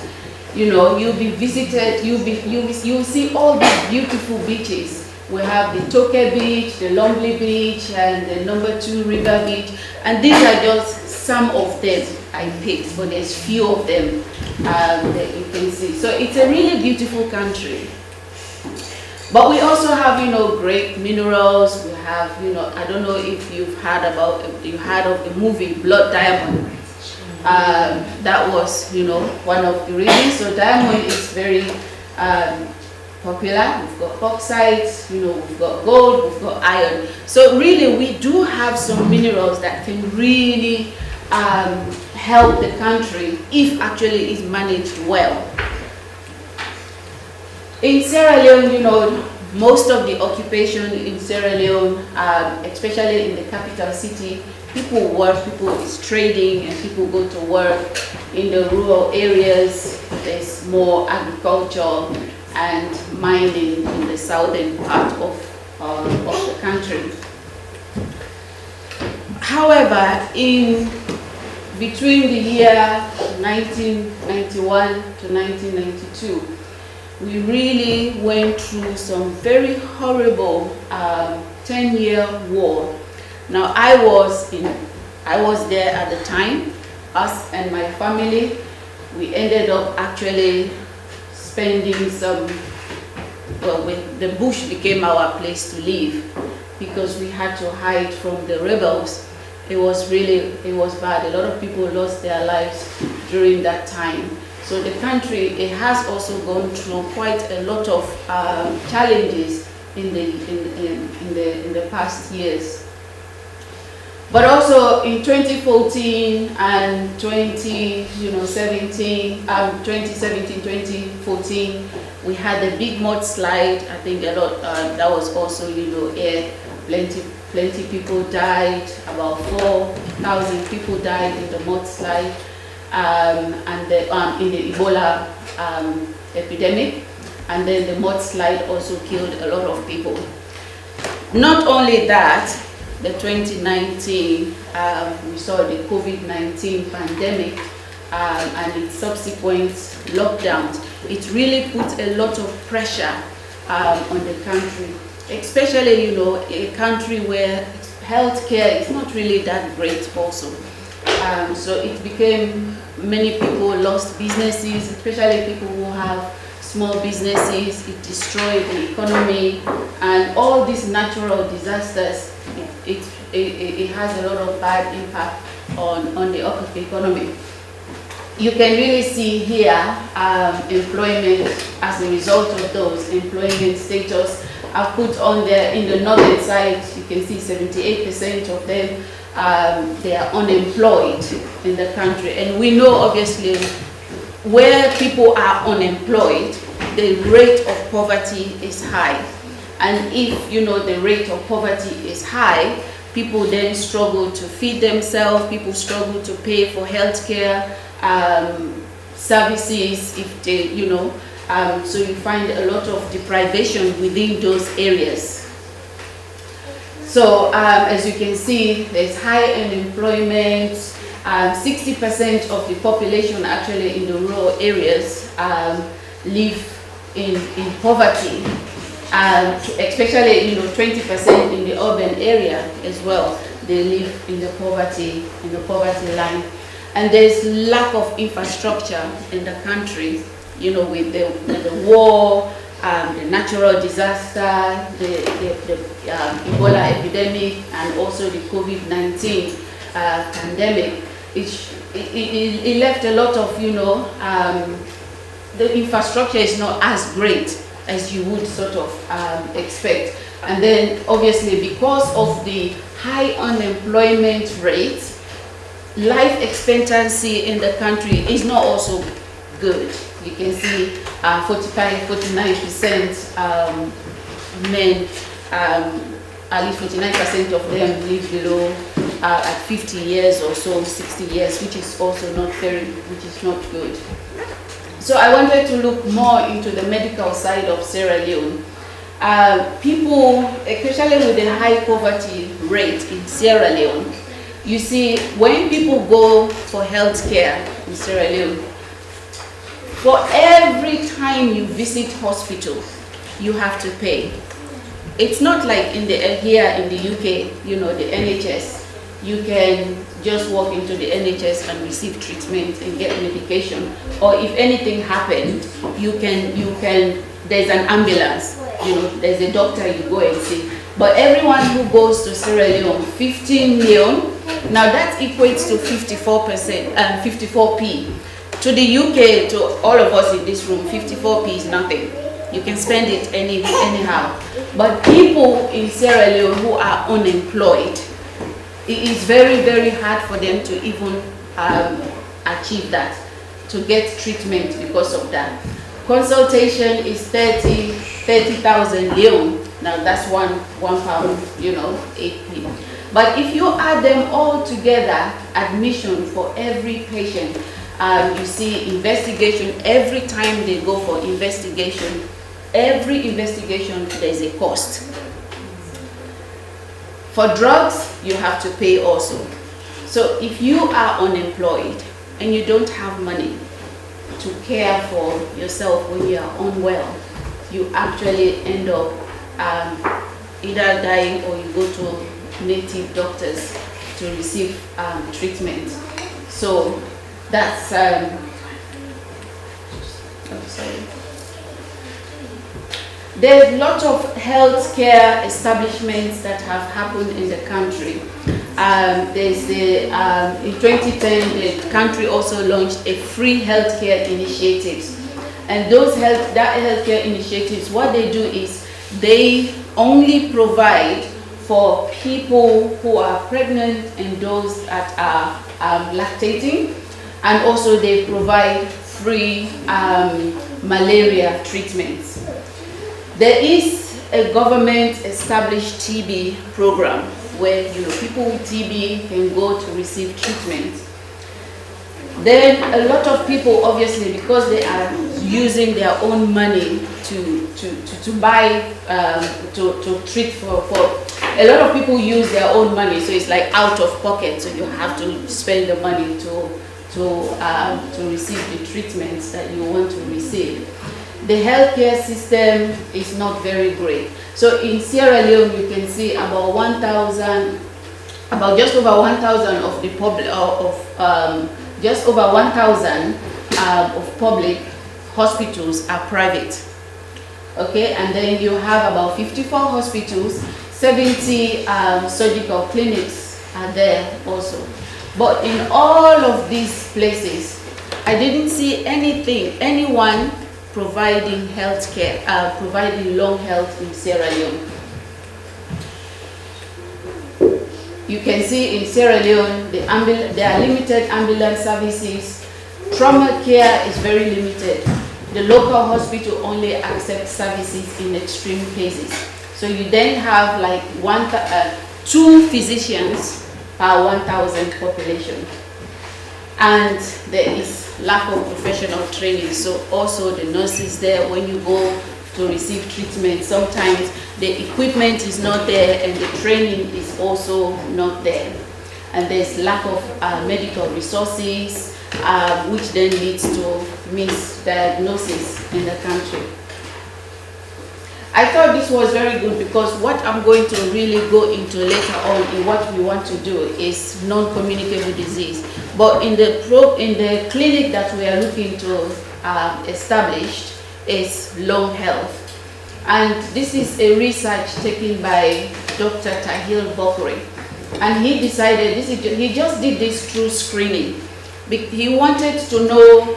D: you'll be visited, you'll see all these beautiful beaches. We have the Toke Beach, the Longley Beach, and the number 2 River Beach. And these are just some of them I picked, but there's few of them that you can see. So it's a really beautiful country. But we also have, great minerals. We have, I don't know if you've heard of the movie Blood Diamond. That was, one of the reasons. So diamond is very popular. We've got bauxite, we've got gold, we've got iron. So really, we do have some minerals that can really help the country if actually it's managed well. In Sierra Leone, most of the occupation in Sierra Leone, especially in the capital city, people work, people is trading, and people go to work. In the rural areas, there's more agriculture and mining in the southern part of the country. However, between the year 1991 to 1992, we really went through some very horrible 10-year war. Now, I was there at the time. Us and my family, we ended up actually spending the bush became our place to live because we had to hide from the rebels. It was bad. A lot of people lost their lives during that time. So the country, it has also gone through quite a lot of challenges in the past years. But also in 2014 and 2017, 2014, we had a big mudslide. I think a lot that was also plenty people died. About 4,000 people died in the mudslide. And in the Ebola epidemic, and then the mudslide also killed a lot of people. Not only that, the 2019 we saw the COVID-19 pandemic and its subsequent lockdowns. It really put a lot of pressure on the country, especially a country where healthcare is not really that great also. So it became, many people lost businesses, especially people who have small businesses. It destroyed the economy, and all these natural disasters, it has a lot of bad impact on the economy. You can really see here employment as a result of those employment status. I've put on there in the northern side, you can see 78% of them, they are unemployed in the country. And we know obviously where people are unemployed, the rate of poverty is high. And if the rate of poverty is high, people then struggle to feed themselves, people struggle to pay for healthcare services, if they, so you find a lot of deprivation within those areas. So as you can see, there's high unemployment. 60% of the population actually in the rural areas live in poverty, especially 20% in the urban area as well. They live in the poverty line. And there's lack of infrastructure in the country, with the war, the natural disaster, the Ebola epidemic, and also the COVID-19 pandemic. It left a lot of, the infrastructure is not as great as you would sort of expect. And then obviously because of the high unemployment rate, life expectancy in the country is not also good. You can see 49% men, at least 49% of them live below at 50 years or so, 60 years, which is also not good. So I wanted to look more into the medical side of Sierra Leone. People, especially with the high poverty rate in Sierra Leone, you see, when people go for health care in Sierra Leone, for every time you visit hospital, you have to pay. It's not like here in the UK, the NHS. You can just walk into the NHS and receive treatment and get medication. Or if anything happened, there's an ambulance, there's a doctor you go and see. But everyone who goes to Sierra Leone, 15 million, now that equates to 54%, 54p. To the UK, to all of us in this room, 54p is nothing. You can spend it anyhow. But people in Sierra Leone who are unemployed, it is very, very hard for them to even achieve that, to get treatment because of that. Consultation is 30,000 leon. Now that's one pound, 8p. But if you add them all together, admission for every patient, you see investigation, every time they go for investigation, every investigation there's a cost. For drugs, you have to pay also. So if you are unemployed and you don't have money to care for yourself when you are unwell, you actually end up either dying or you go to native doctors to receive treatment. So that's sorry. There's a lot of healthcare establishments that have happened in the country. There's in 2010, the country also launched a free healthcare initiatives. And those healthcare initiatives, what they do is they only provide for people who are pregnant and those that are lactating, and also they provide free malaria treatments. There is a government established TB program where people with TB can go to receive treatment. Then a lot of people, obviously, because they are using their own money to buy, to treat for, a lot of people use their own money, so it's like out of pocket, so you have to spend the money to receive the treatments that you want to receive. The healthcare system is not very great. So in Sierra Leone, you can see about just over 1,000 of the public, just over 1,000 of public hospitals are private. Okay, and then you have about 54 hospitals, 70 surgical clinics are there also. But in all of these places, I didn't see anyone providing health care, providing long health in Sierra Leone. You can see in Sierra Leone, there are limited ambulance services. Trauma care is very limited. The local hospital only accepts services in extreme cases. So you then have like 2 physicians per 1,000 population. And there is lack of professional training. So also the nurses there, when you go to receive treatment, sometimes the equipment is not there and the training is also not there. And there's lack of medical resources, which then leads to misdiagnosis in the country. I thought this was very good because what I'm going to really go into later on in what we want to do is non-communicable disease. But in the clinic that we are looking to establish is lung health. And this is a research taken by Dr. Tahir Bokri. And he decided, he just did this through screening. He wanted to know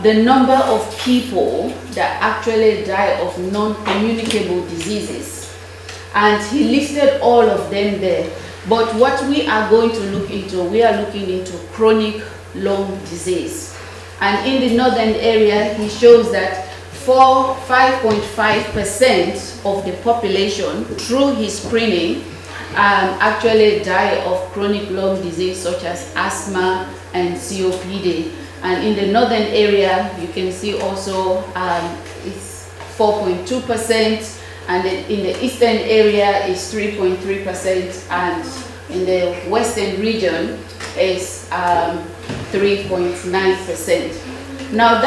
D: the number of people that actually die of non-communicable diseases. And he listed all of them there. But what we are going to look into, we are looking into chronic lung disease. And in the northern area, he shows that 5.5% of the population, through his screening, actually die of chronic lung disease such as asthma and COPD. And in the northern area, you can see also it's 4.2%, and in the eastern area is 3.3%, and in the western region is 3.9%. Now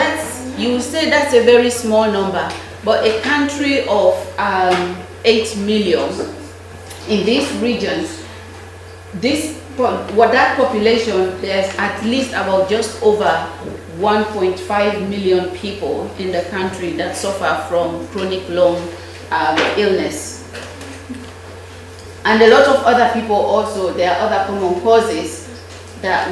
D: you will say that's a very small number, but a country of 8 million in these regions, that population, there's at least about just over 1.5 million people in the country that suffer from chronic lung illness. And a lot of other people also, there are other common causes that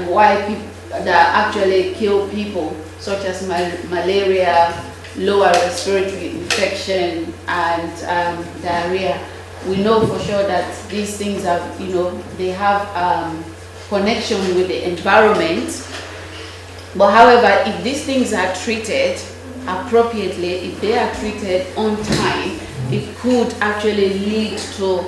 D: actually kill people, such as malaria, lower respiratory infection, and diarrhea. We know for sure that these things have, they have connection with the environment. But however, if these things are treated appropriately, if they are treated on time, it could actually lead to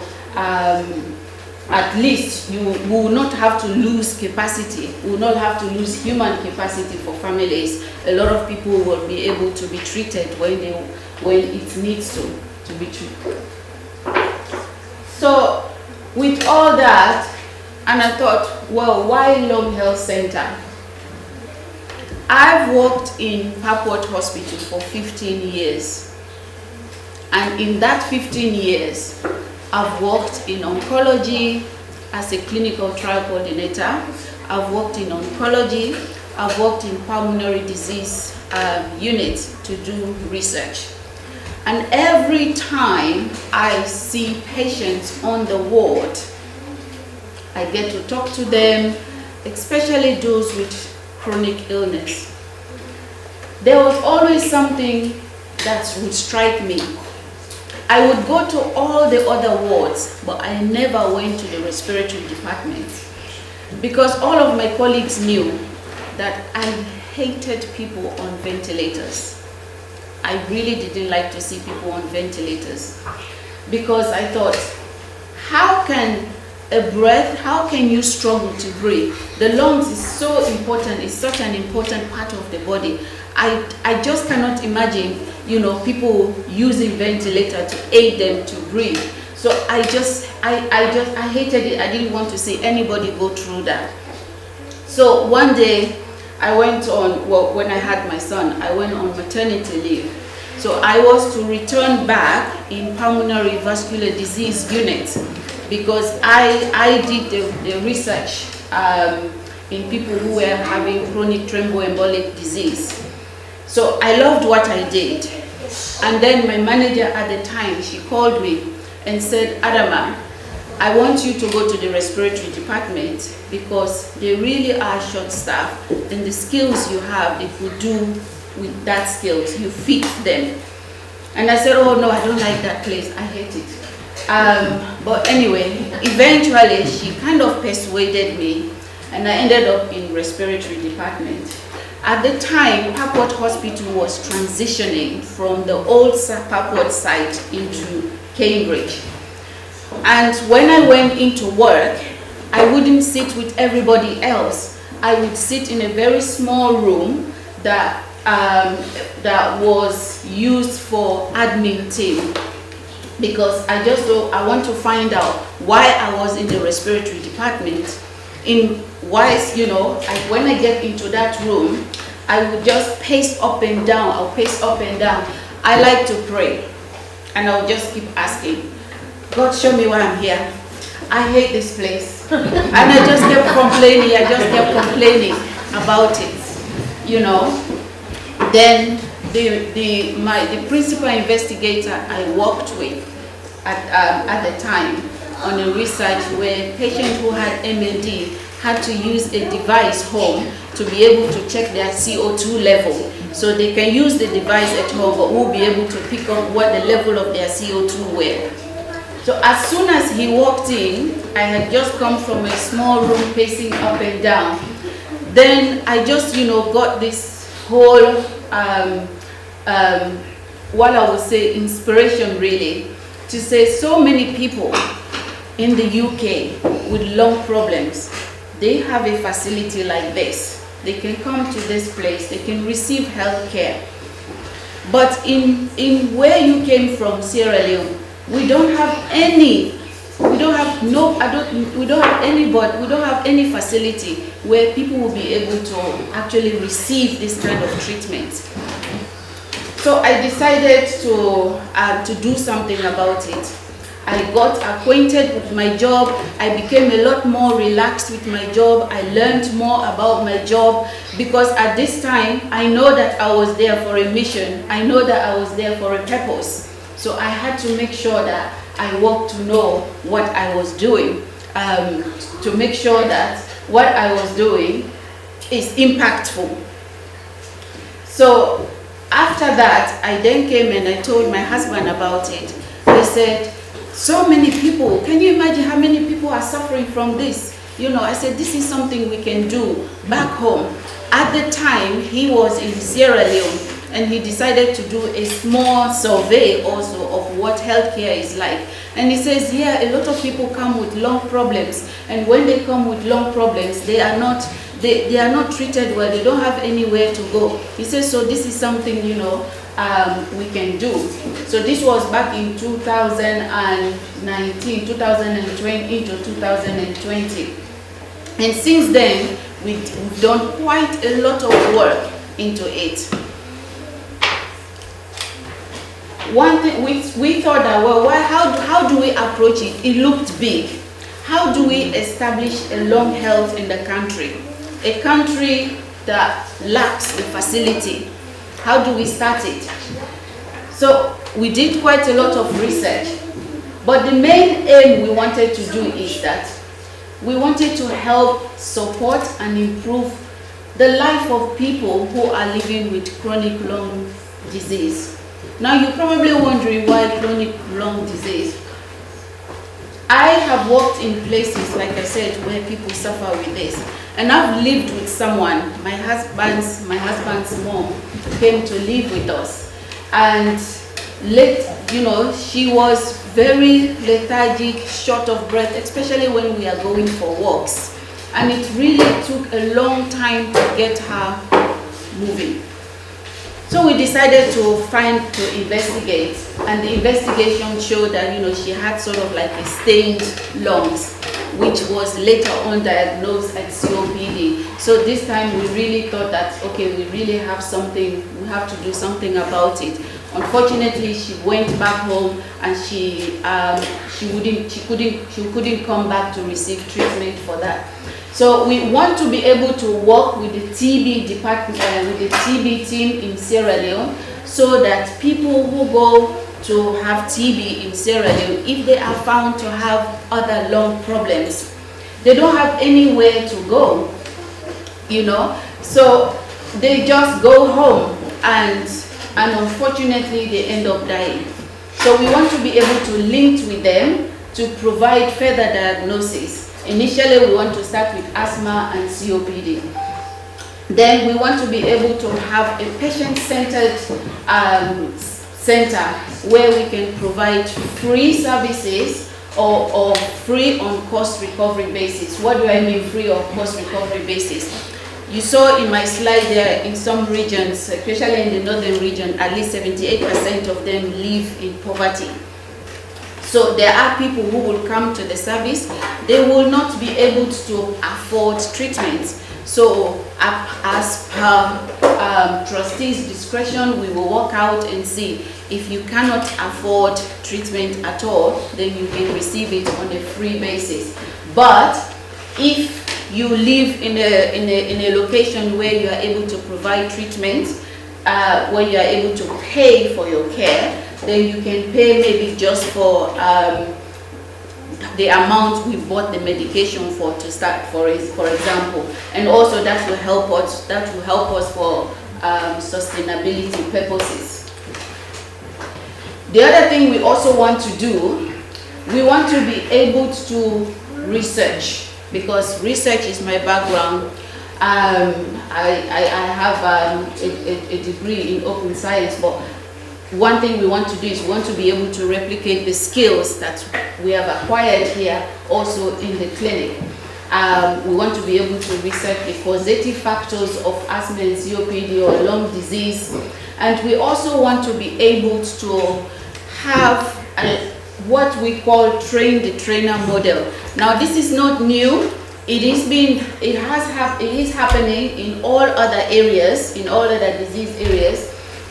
D: at least we will not have to lose capacity. We will not have to lose human capacity for families. A lot of people will be able to be treated when it needs to be treated. So with all that, and I thought, well, why Lung Health Center? I've worked in Papworth Hospital for 15 years. And in that 15 years, I've worked in oncology as a clinical trial coordinator. I've worked in oncology. I've worked in pulmonary disease unit to do research. And every time I see patients on the ward, I get to talk to them, especially those with chronic illness. There was always something that would strike me. I would go to all the other wards, but I never went to the respiratory department because all of my colleagues knew that I hated people on ventilators. I really didn't like to see people on ventilators because I thought, how can you struggle to breathe? The lungs is so important, it's such an important part of the body. I just cannot imagine, people using ventilator to aid them to breathe. So I hated it. I didn't want to see anybody go through that. So one day I went on, when I had my son, I went on maternity leave. So I was to return back in pulmonary vascular disease unit because I did the research in people who were having chronic thromboembolic disease. So I loved what I did. And then my manager at the time, she called me and said, Adama, I want you to go to the respiratory department because they really are short-staffed, and the skills you have, if you do with that skills, you fit them. And I said, oh no, I don't like that place, I hate it. But anyway, eventually she kind of persuaded me, and I ended up in respiratory department. At the time, Parkwood Hospital was transitioning from the old Parkwood site into Cambridge. And when I went into work, I wouldn't sit with everybody else. I would sit in a very small room that was used for admin team, because I want to find out why I was in the respiratory department. When I get into that room, I would just pace up and down. I'll pace up and down. I like to pray, and I'll just keep asking, God, show me why I'm here. I hate this place. And I just kept complaining about it, you know. Then the principal investigator I worked with at the time on a research where patients who had MND had to use a device home to be able to check their CO2 level. So they can use the device at home, but we'll be able to pick up what the level of their CO2 were. So as soon as he walked in, I had just come from a small room pacing up and down. Then I just, got this whole, what I would say, inspiration really, to say so many people in the UK with lung problems, they have a facility like this. They can come to this place, they can receive health care. But in where you came from, Sierra Leone, we don't have any facility where people will be able to actually receive this kind of treatment. So I decided to do something about it. I got acquainted with my job. I became a lot more relaxed with my job. I learned more about my job, because at this time, I know that I was there for a mission. I know that I was there for a purpose. So I had to make sure that I worked to know what I was doing, to make sure that what I was doing is impactful. So after that, I then came and I told my husband about it. He said, so many people, can you imagine how many people are suffering from this? I said, this is something we can do back home. At the time, he was in Sierra Leone, and he decided to do a small survey also of what healthcare is like. And he says, yeah, a lot of people come with lung problems, and when they come with lung problems, they are not treated well, they don't have anywhere to go. He says, so this is something, we can do. So this was back in 2019, 2020 into 2020. And since then, we've done quite a lot of work into it. One thing we thought that, well, how do we approach it? It looked big. How do we establish a lung health in the country? A country that lacks the facility. How do we start it? So we did quite a lot of research, but the main aim we wanted to do is that we wanted to help support and improve the life of people who are living with chronic lung disease. Now you're probably wondering why chronic lung disease. I have worked in places, like I said, where people suffer with this. And I've lived with someone, my husband's mom came to live with us. And she was very lethargic, short of breath, especially when we are going for walks. And it really took a long time to get her moving. So we decided to investigate, and the investigation showed that she had sort of like a stained lungs, which was later on diagnosed as COPD. So this time we really thought that, okay, we really have something, we have to do something about it. Unfortunately, she went back home and she couldn't come back to receive treatment for that. So we want to be able to work with the TB department, with the TB team in Sierra Leone, so that people who go to have TB in Sierra Leone, if they are found to have other lung problems, they don't have anywhere to go, you know, so they just go home and unfortunately they end up dying. So we want to be able to link with them to provide further diagnosis. Initially we want to start with asthma and COPD. Then we want to be able to have a patient-centered center where we can provide free services or free on cost recovery basis. What do I mean free on cost recovery basis? You saw in my slide there, in some regions, especially in the northern region, at least 78% of them live in poverty. So there are people who will come to the service, they will not be able to afford treatment. So as per trustees' discretion, we will work out and see if you cannot afford treatment at all, then you can receive it on a free basis. But if you live in a location where you are able to provide treatment, where you are able to pay for your care, then you can pay maybe just for the amount we bought the medication for to start, for example, and also that will help us. That will help us for sustainability purposes. The other thing we also want to do, we want to be able to research, because research is my background. I have a degree in open science, but one thing we want to do is we want to be able to replicate the skills that we have acquired here also in the clinic. We want to be able to research the causative factors of asthma and COPD or lung disease. And we also want to be able to have what we call train the trainer model. Now this is not new. It is happening in all other areas, in all other disease areas.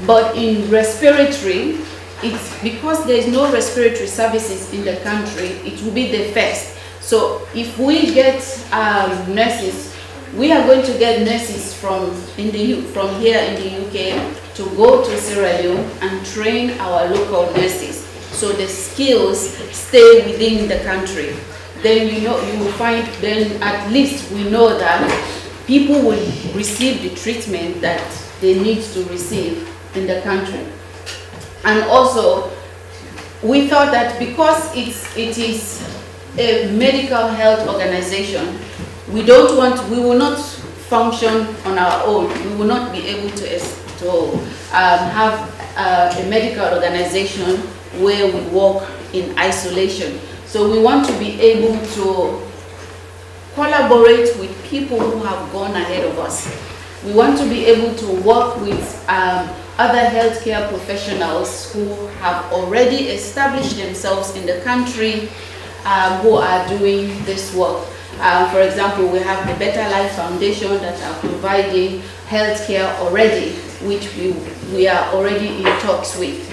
D: But in respiratory, it's because there is no respiratory services in the country, it will be the first. So if we get nurses, we are going to get nurses from here in the UK to go to Sierra Leone and train our local nurses. So the skills stay within the country. Then you will find, then at least we know that people will receive the treatment that they need to receive in the country. And also we thought that because it is a medical health organization, we will not function on our own. We will not be able to have a medical organization where we work in isolation. So we want to be able to collaborate with people who have gone ahead of us. We want to be able to work with other healthcare professionals who have already established themselves in the country, who are doing this work. For example, we have the Better Life Foundation that are providing healthcare already, which we are already in talks with.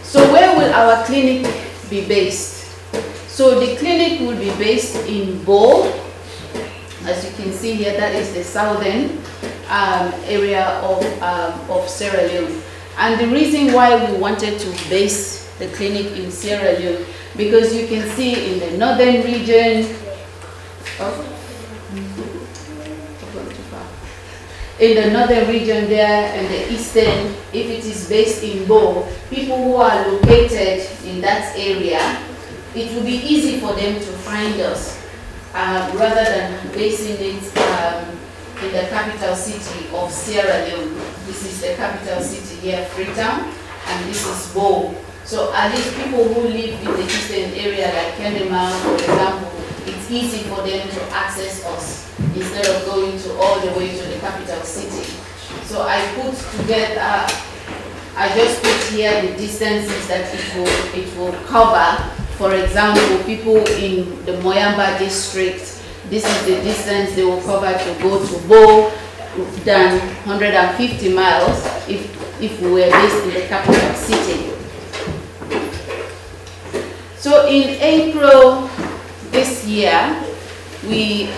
D: So where will our clinic be based? So the clinic will be based in Bo. As you can see here, that is the southern area of Sierra Leone. And the reason why we wanted to base the clinic in Sierra Leone, because you can see in the northern region, in the northern region there and the eastern, if it is based in Bo, people who are located in that area, it will be easy for them to find us rather than basing it in the capital city of Sierra Leone. This is the capital city here, Freetown, and this is Bo. So at least people who live in the eastern area like Kenema, for example, it's easy for them to access us instead of going all the way to the capital city. So I just put here the distances that it will cover. For example, people in the Moyamba district, this is the distance they will cover to go to Bo, than 150 miles if we were based in the capital city. So in April this year, we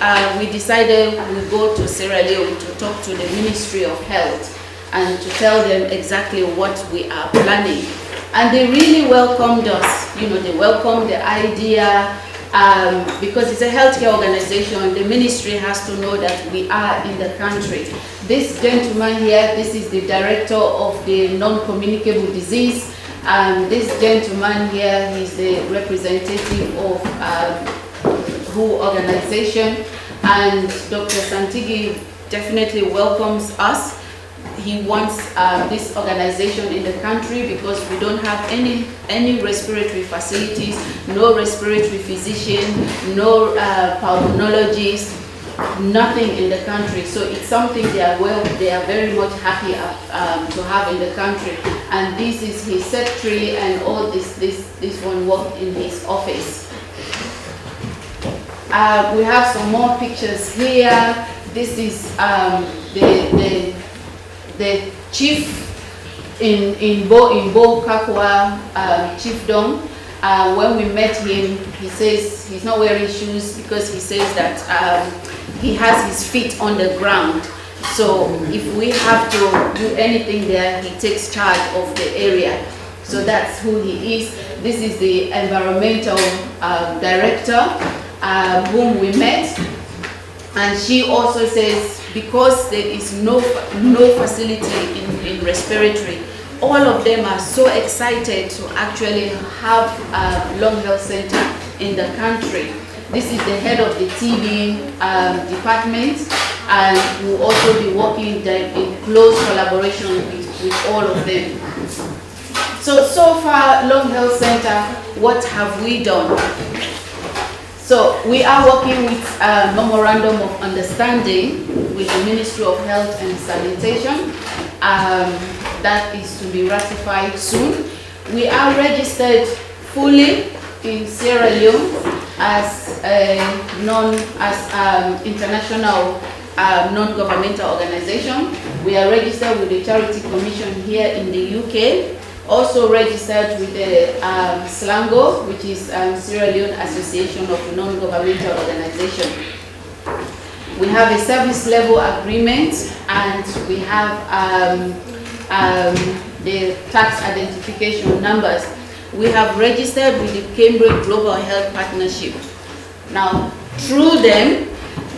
D: decided we go to Sierra Leone to talk to the Ministry of Health and to tell them exactly what we are planning. And they really welcomed us. They welcomed the idea because it's a healthcare organization. The ministry has to know that we are in the country. This gentleman here, this is the director of the non-communicable disease. This gentleman here, he's the representative of WHO organization. And Dr. Santigi definitely welcomes us. He wants this organization in the country because we don't have any respiratory facilities, no respiratory physician, no pulmonologist, nothing in the country. So it's something they are very much happy to have in the country. And this is his secretary, and all this one worked in his office. We have some more pictures here. This is the chief in Bo Kakwa chiefdom. When we met him, he says he's not wearing shoes because he says that he has his feet on the ground. So if we have to do anything there, he takes charge of the area. So that's who he is. This is the environmental director whom we met. And she also says, because there is no facility in respiratory, all of them are so excited to actually have a lung health center in the country. This is the head of the TB department, and we'll also be working in close collaboration with all of them. So far, Lung Health Center, what have we done? So we are working with a memorandum of understanding with the Ministry of Health and Sanitation. That is to be ratified soon. We are registered fully in Sierra Leone as international non-governmental organization. We are registered with the Charity Commission here in the UK. Also registered with the SLANGO, which is Sierra Leone Association of Non-Governmental Organizations. We have a service level agreement, and we have the tax identification numbers. We have registered with the Cambridge Global Health Partnership. Now, through them,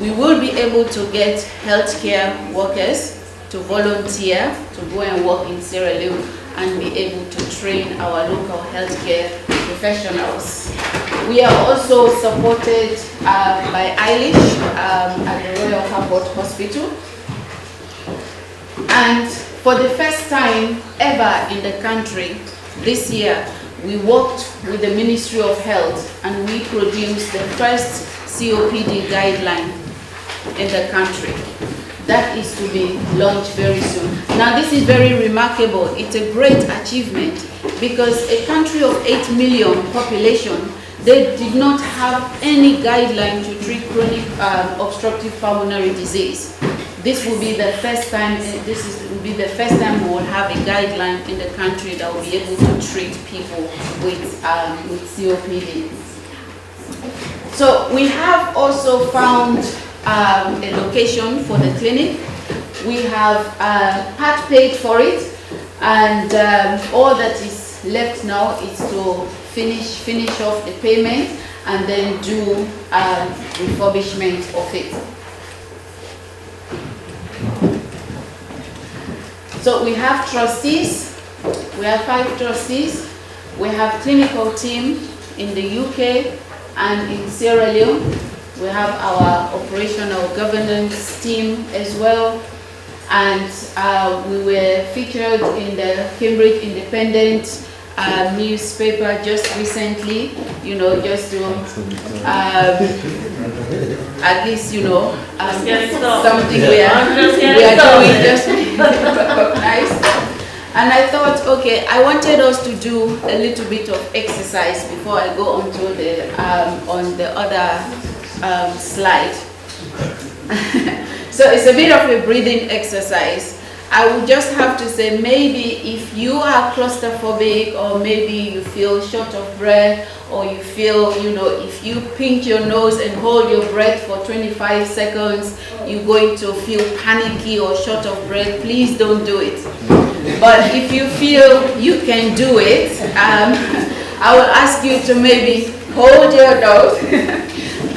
D: we will be able to get healthcare workers to volunteer to go and work in Sierra Leone and be able to train our local healthcare professionals. We are also supported by Eilish at the Royal Harcourt Hospital. And for the first time ever in the country, this year, we worked with the Ministry of Health and we produced the first COPD guideline in the country. That is to be launched very soon. Now this is very remarkable. It's a great achievement because a country of 8 million population, they did not have any guideline to treat chronic obstructive pulmonary disease. This will be the first time. Will be the first time we will have a guideline in the country that will be able to treat people with COPD. So we have also found a location for the clinic. We have part paid for it, and all that is left now is to finish off the payment and then do refurbishment of it. So we have trustees. We have 5 trustees. We have clinical team in the UK and in Sierra Leone. We have our operational governance team as well. And we were featured in the Cambridge Independent newspaper just recently, just to, at least, something we are doing just to be recognized. And I thought, okay, I wanted us to do a little bit of exercise before I go on to the other slide. So it's a bit of a breathing exercise. I would just have to say, maybe if you are claustrophobic, or maybe you feel short of breath, or you feel, if you pinch your nose and hold your breath for 25 seconds, you're going to feel panicky or short of breath, please don't do it. But if you feel you can do it, I will ask you to maybe hold your nose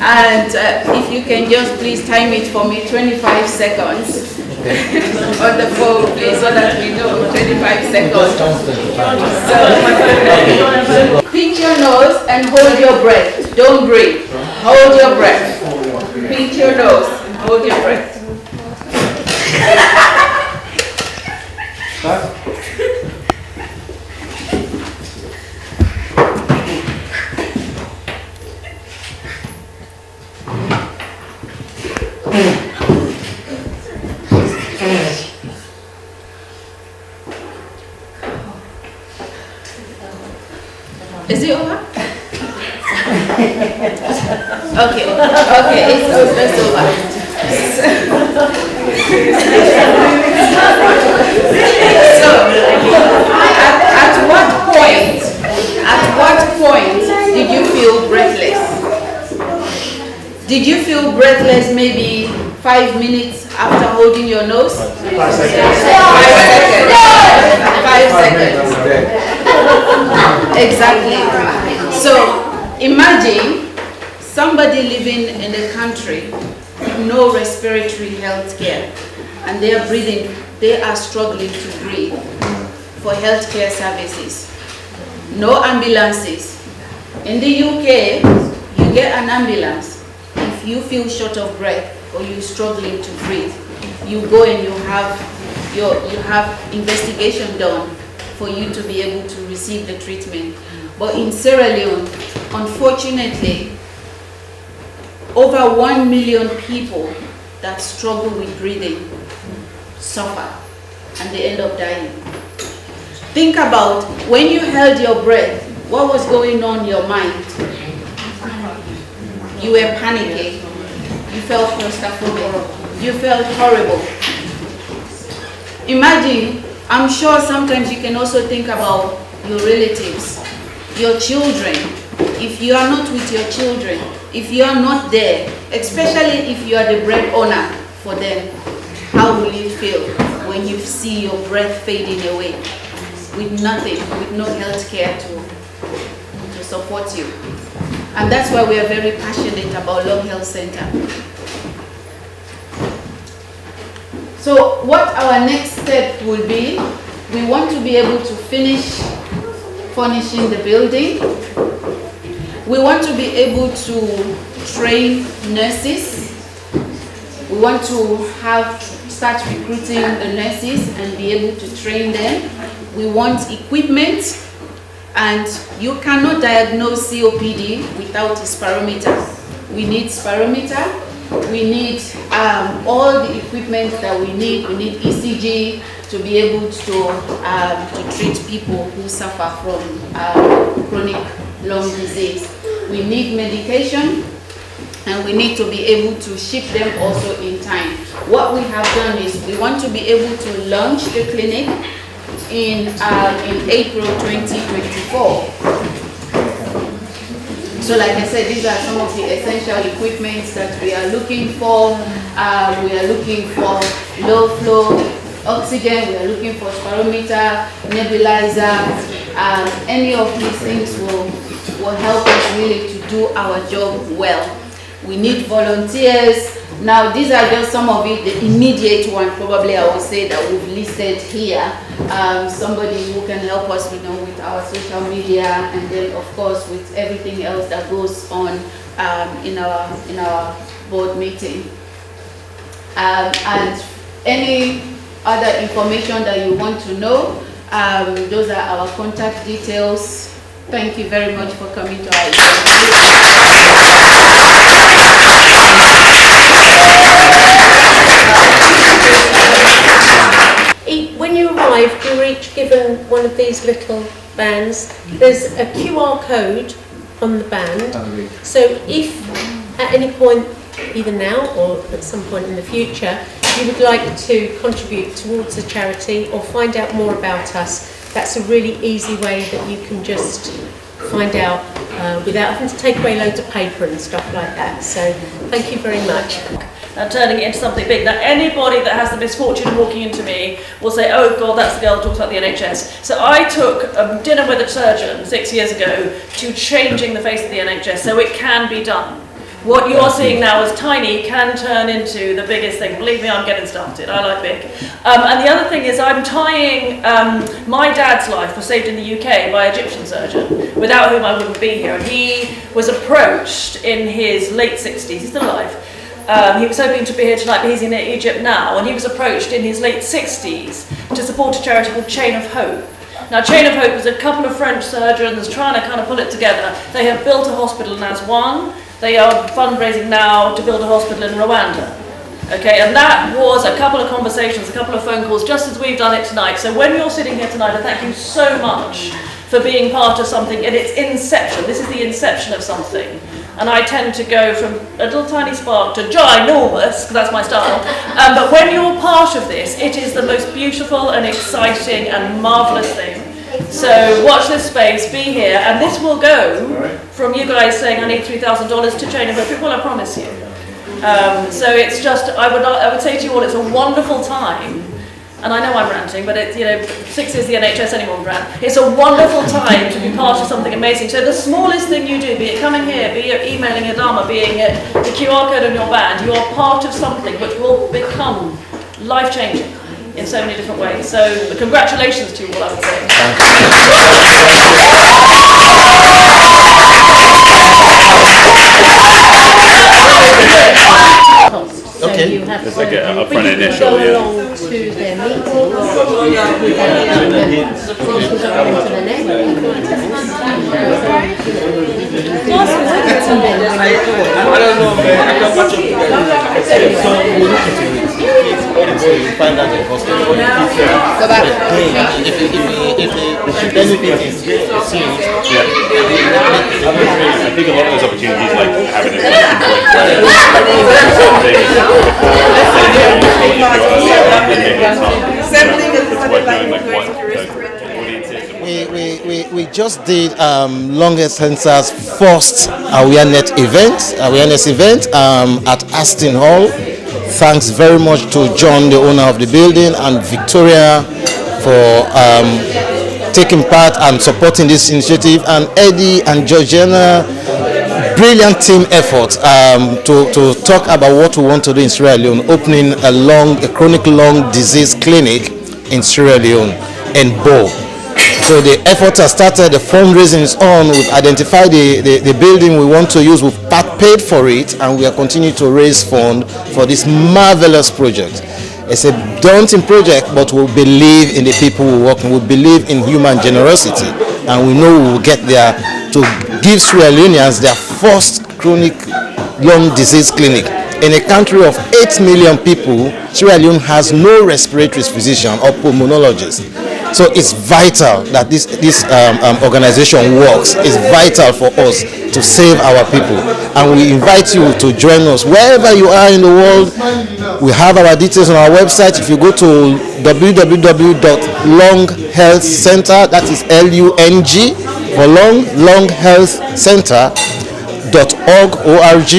D: and if you can just please time it for me, 25 seconds. On the phone, please, so that we know 25 seconds. So, pinch your nose and hold your breath. Don't breathe. Hold your breath. Pinch your nose. Hold your breath. Is it over? Okay, it's over. So, at what point did you feel breathless? Did you feel breathless maybe 5 minutes after holding your nose? 5 seconds. 5 seconds. Exactly. So imagine somebody living in a country with no respiratory health care, and they are struggling to breathe for healthcare services. No ambulances. In the UK, you get an ambulance if you feel short of breath or you're struggling to breathe. You go and you have investigation done for you to be able to receive the treatment. But in Sierra Leone, unfortunately, over 1 million people that struggle with breathing suffer and they end up dying. Think about when you held your breath, what was going on in your mind? You were panicking, you felt claustrophobic, you felt horrible. Imagine, I'm sure sometimes you can also think about your relatives, your children. If you are not with your children, if you are not there, especially if you are the bread owner for them, how will you feel when you see your breath fading away with nothing, with no health care to support you? And that's why we are very passionate about Lung Health Center. So what our next step will be, we want to be able to finish furnishing the building. We want to be able to train nurses. We want to start recruiting the nurses and be able to train them. We want equipment, and you cannot diagnose COPD without a spirometer. We need spirometer. We need all the equipment that we need. We need ECG to be able to treat people who suffer from chronic lung disease. We need medication, and we need to be able to ship them also in time. What we have done is we want to be able to launch the clinic in April 2024. So like I said, these are some of the essential equipment that we are looking for. We are looking for low flow oxygen, we are looking for spirometer, nebulizer. Any of these things will help us really to do our job well. We need volunteers. Now these are just some of it, the immediate one probably I would say that we've listed here. Somebody who can help us with our social media, and then of course with everything else that goes on in our board meeting. And any other information that you want to know, those are our contact details. Thank you very much for coming to our event.
E: When you arrive, you were each given one of these little bands. There's a QR code on the band. So if at any point either now or at some point in the future, you would like to contribute towards the charity or find out more about us, that's a really easy way that you can just find out without having to take away loads of paper and stuff like that. So thank you very much.
B: And turning it into something big. Now, anybody that has the misfortune of walking into me will say, oh God, that's the girl that talks about the NHS. So I took a dinner with a surgeon 6 years ago to changing the face of the NHS, so it can be done. What you're seeing now as tiny can turn into the biggest thing. Believe me, I'm getting started. I like big. And the other thing is I'm tying, my dad's life was saved in the UK by an Egyptian surgeon, without whom I wouldn't be here. And he was approached in his late 60s, he's still alive. He was hoping to be here tonight, but he's in Egypt now. And he was approached in his late 60s to support a charity called Chain of Hope. Now, Chain of Hope was a couple of French surgeons trying to kind of pull it together. They have built a hospital in Aswan. They are fundraising now to build a hospital in Rwanda. Okay, and that was a couple of conversations, a couple of phone calls, just as we've done it tonight. So when you're sitting here tonight, I thank you so much for being part of something in its inception. This is the inception of something. And I tend to go from a little tiny spark to ginormous, because that's my style. But when you're part of this, it is the most beautiful and exciting and marvellous thing. So watch this space, be here, and this will go from you guys saying I need $3,000 to Chain of Hope. It will, I promise you. So it's just, I would say to you all, it's a wonderful time. And I know I'm ranting, but it's, 6 years the NHS, anyone rant. It's a wonderful time to be part of something amazing. So the smallest thing you do, be it coming here, be it emailing Adama, being it the QR code on your band, you are part of something which will become life-changing in so many different ways. So congratulations to you all, I would say.
F: Okay.
E: So you have
F: It's like
E: to
F: a upfront
E: bring
F: initial,
E: people
F: yeah.
E: along to their meetings, to the
G: I don't know, man. I can't match up together. So we look into it. We find out the hospital. If the benefit is seen,
F: I think a lot of those opportunities, like having a
G: we just did Longest Center's first awareness event at Aston Hall. Thanks very much to John, the owner of the building, and Victoria for taking part and supporting this initiative, and Eddie and Georgiana, brilliant team effort to talk about what we want to do in Sierra Leone, opening a chronic lung disease clinic in Sierra Leone, in Bo. So the effort has started, the fundraising is on, we've identified the building we want to use, we've paid for it, and we are continuing to raise funds for this marvelous project. It's a daunting project, but we believe in the people we work with, we believe in human generosity, and we know we will get there to give Sierra Leoneans their first chronic lung disease clinic. In a country of 8 million people, Sierra Leone has no respiratory physician or pulmonologist. So it's vital that this organization works. It's vital for us to save our people. And we invite you to join us wherever you are in the world. We have our details on our website. If you go to www.lunghealthcenter, that is LUNG for lunghealthcenter.org,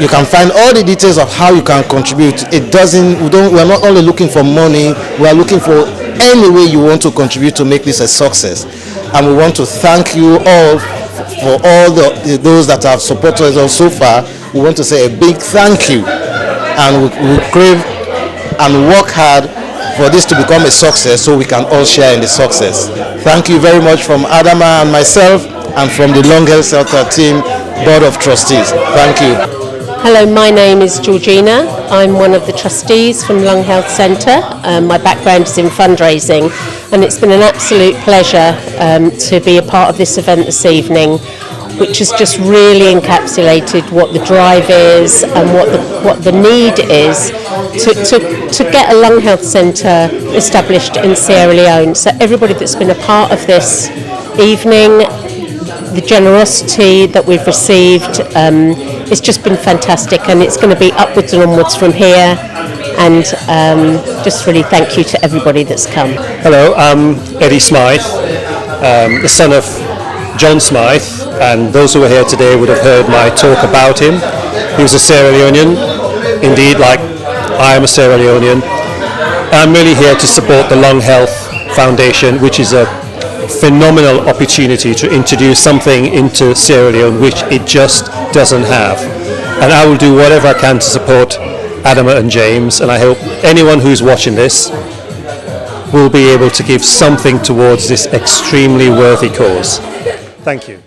G: you can find all the details of how you can contribute. We're not only looking for money, we are looking for any way you want to contribute to make this a success. And we want to thank you all for all those that have supported us so far. We want to say a big thank you, and we crave and work hard for this to become a success so we can all share in the success. Thank you very much from Adama and myself, and from the Lung Health Center team, Board of Trustees. Thank you.
E: Hello, my name is Georgina. I'm one of the trustees from Lung Health Centre. My background is in fundraising, and it's been an absolute pleasure to be a part of this event this evening, which has just really encapsulated what the drive is and what the need is to get a Lung Health Centre established in Sierra Leone. So everybody that's been a part of this evening, the generosity that we've received it's just been fantastic, and it's going to be upwards and onwards from here. And just really thank you to everybody that's come.
H: Hello, I'm Eddie Smythe, the son of John Smythe, and those who are here today would have heard my talk about him. He was a Sierra Leonean, indeed, like I am a Sierra Leonean. I'm really here to support the Lung Health Foundation, which is a phenomenal opportunity to introduce something into Sierra Leone which it just doesn't have. And I will do whatever I can to support Adama and James, and I hope anyone who's watching this will be able to give something towards this extremely worthy cause. Thank you.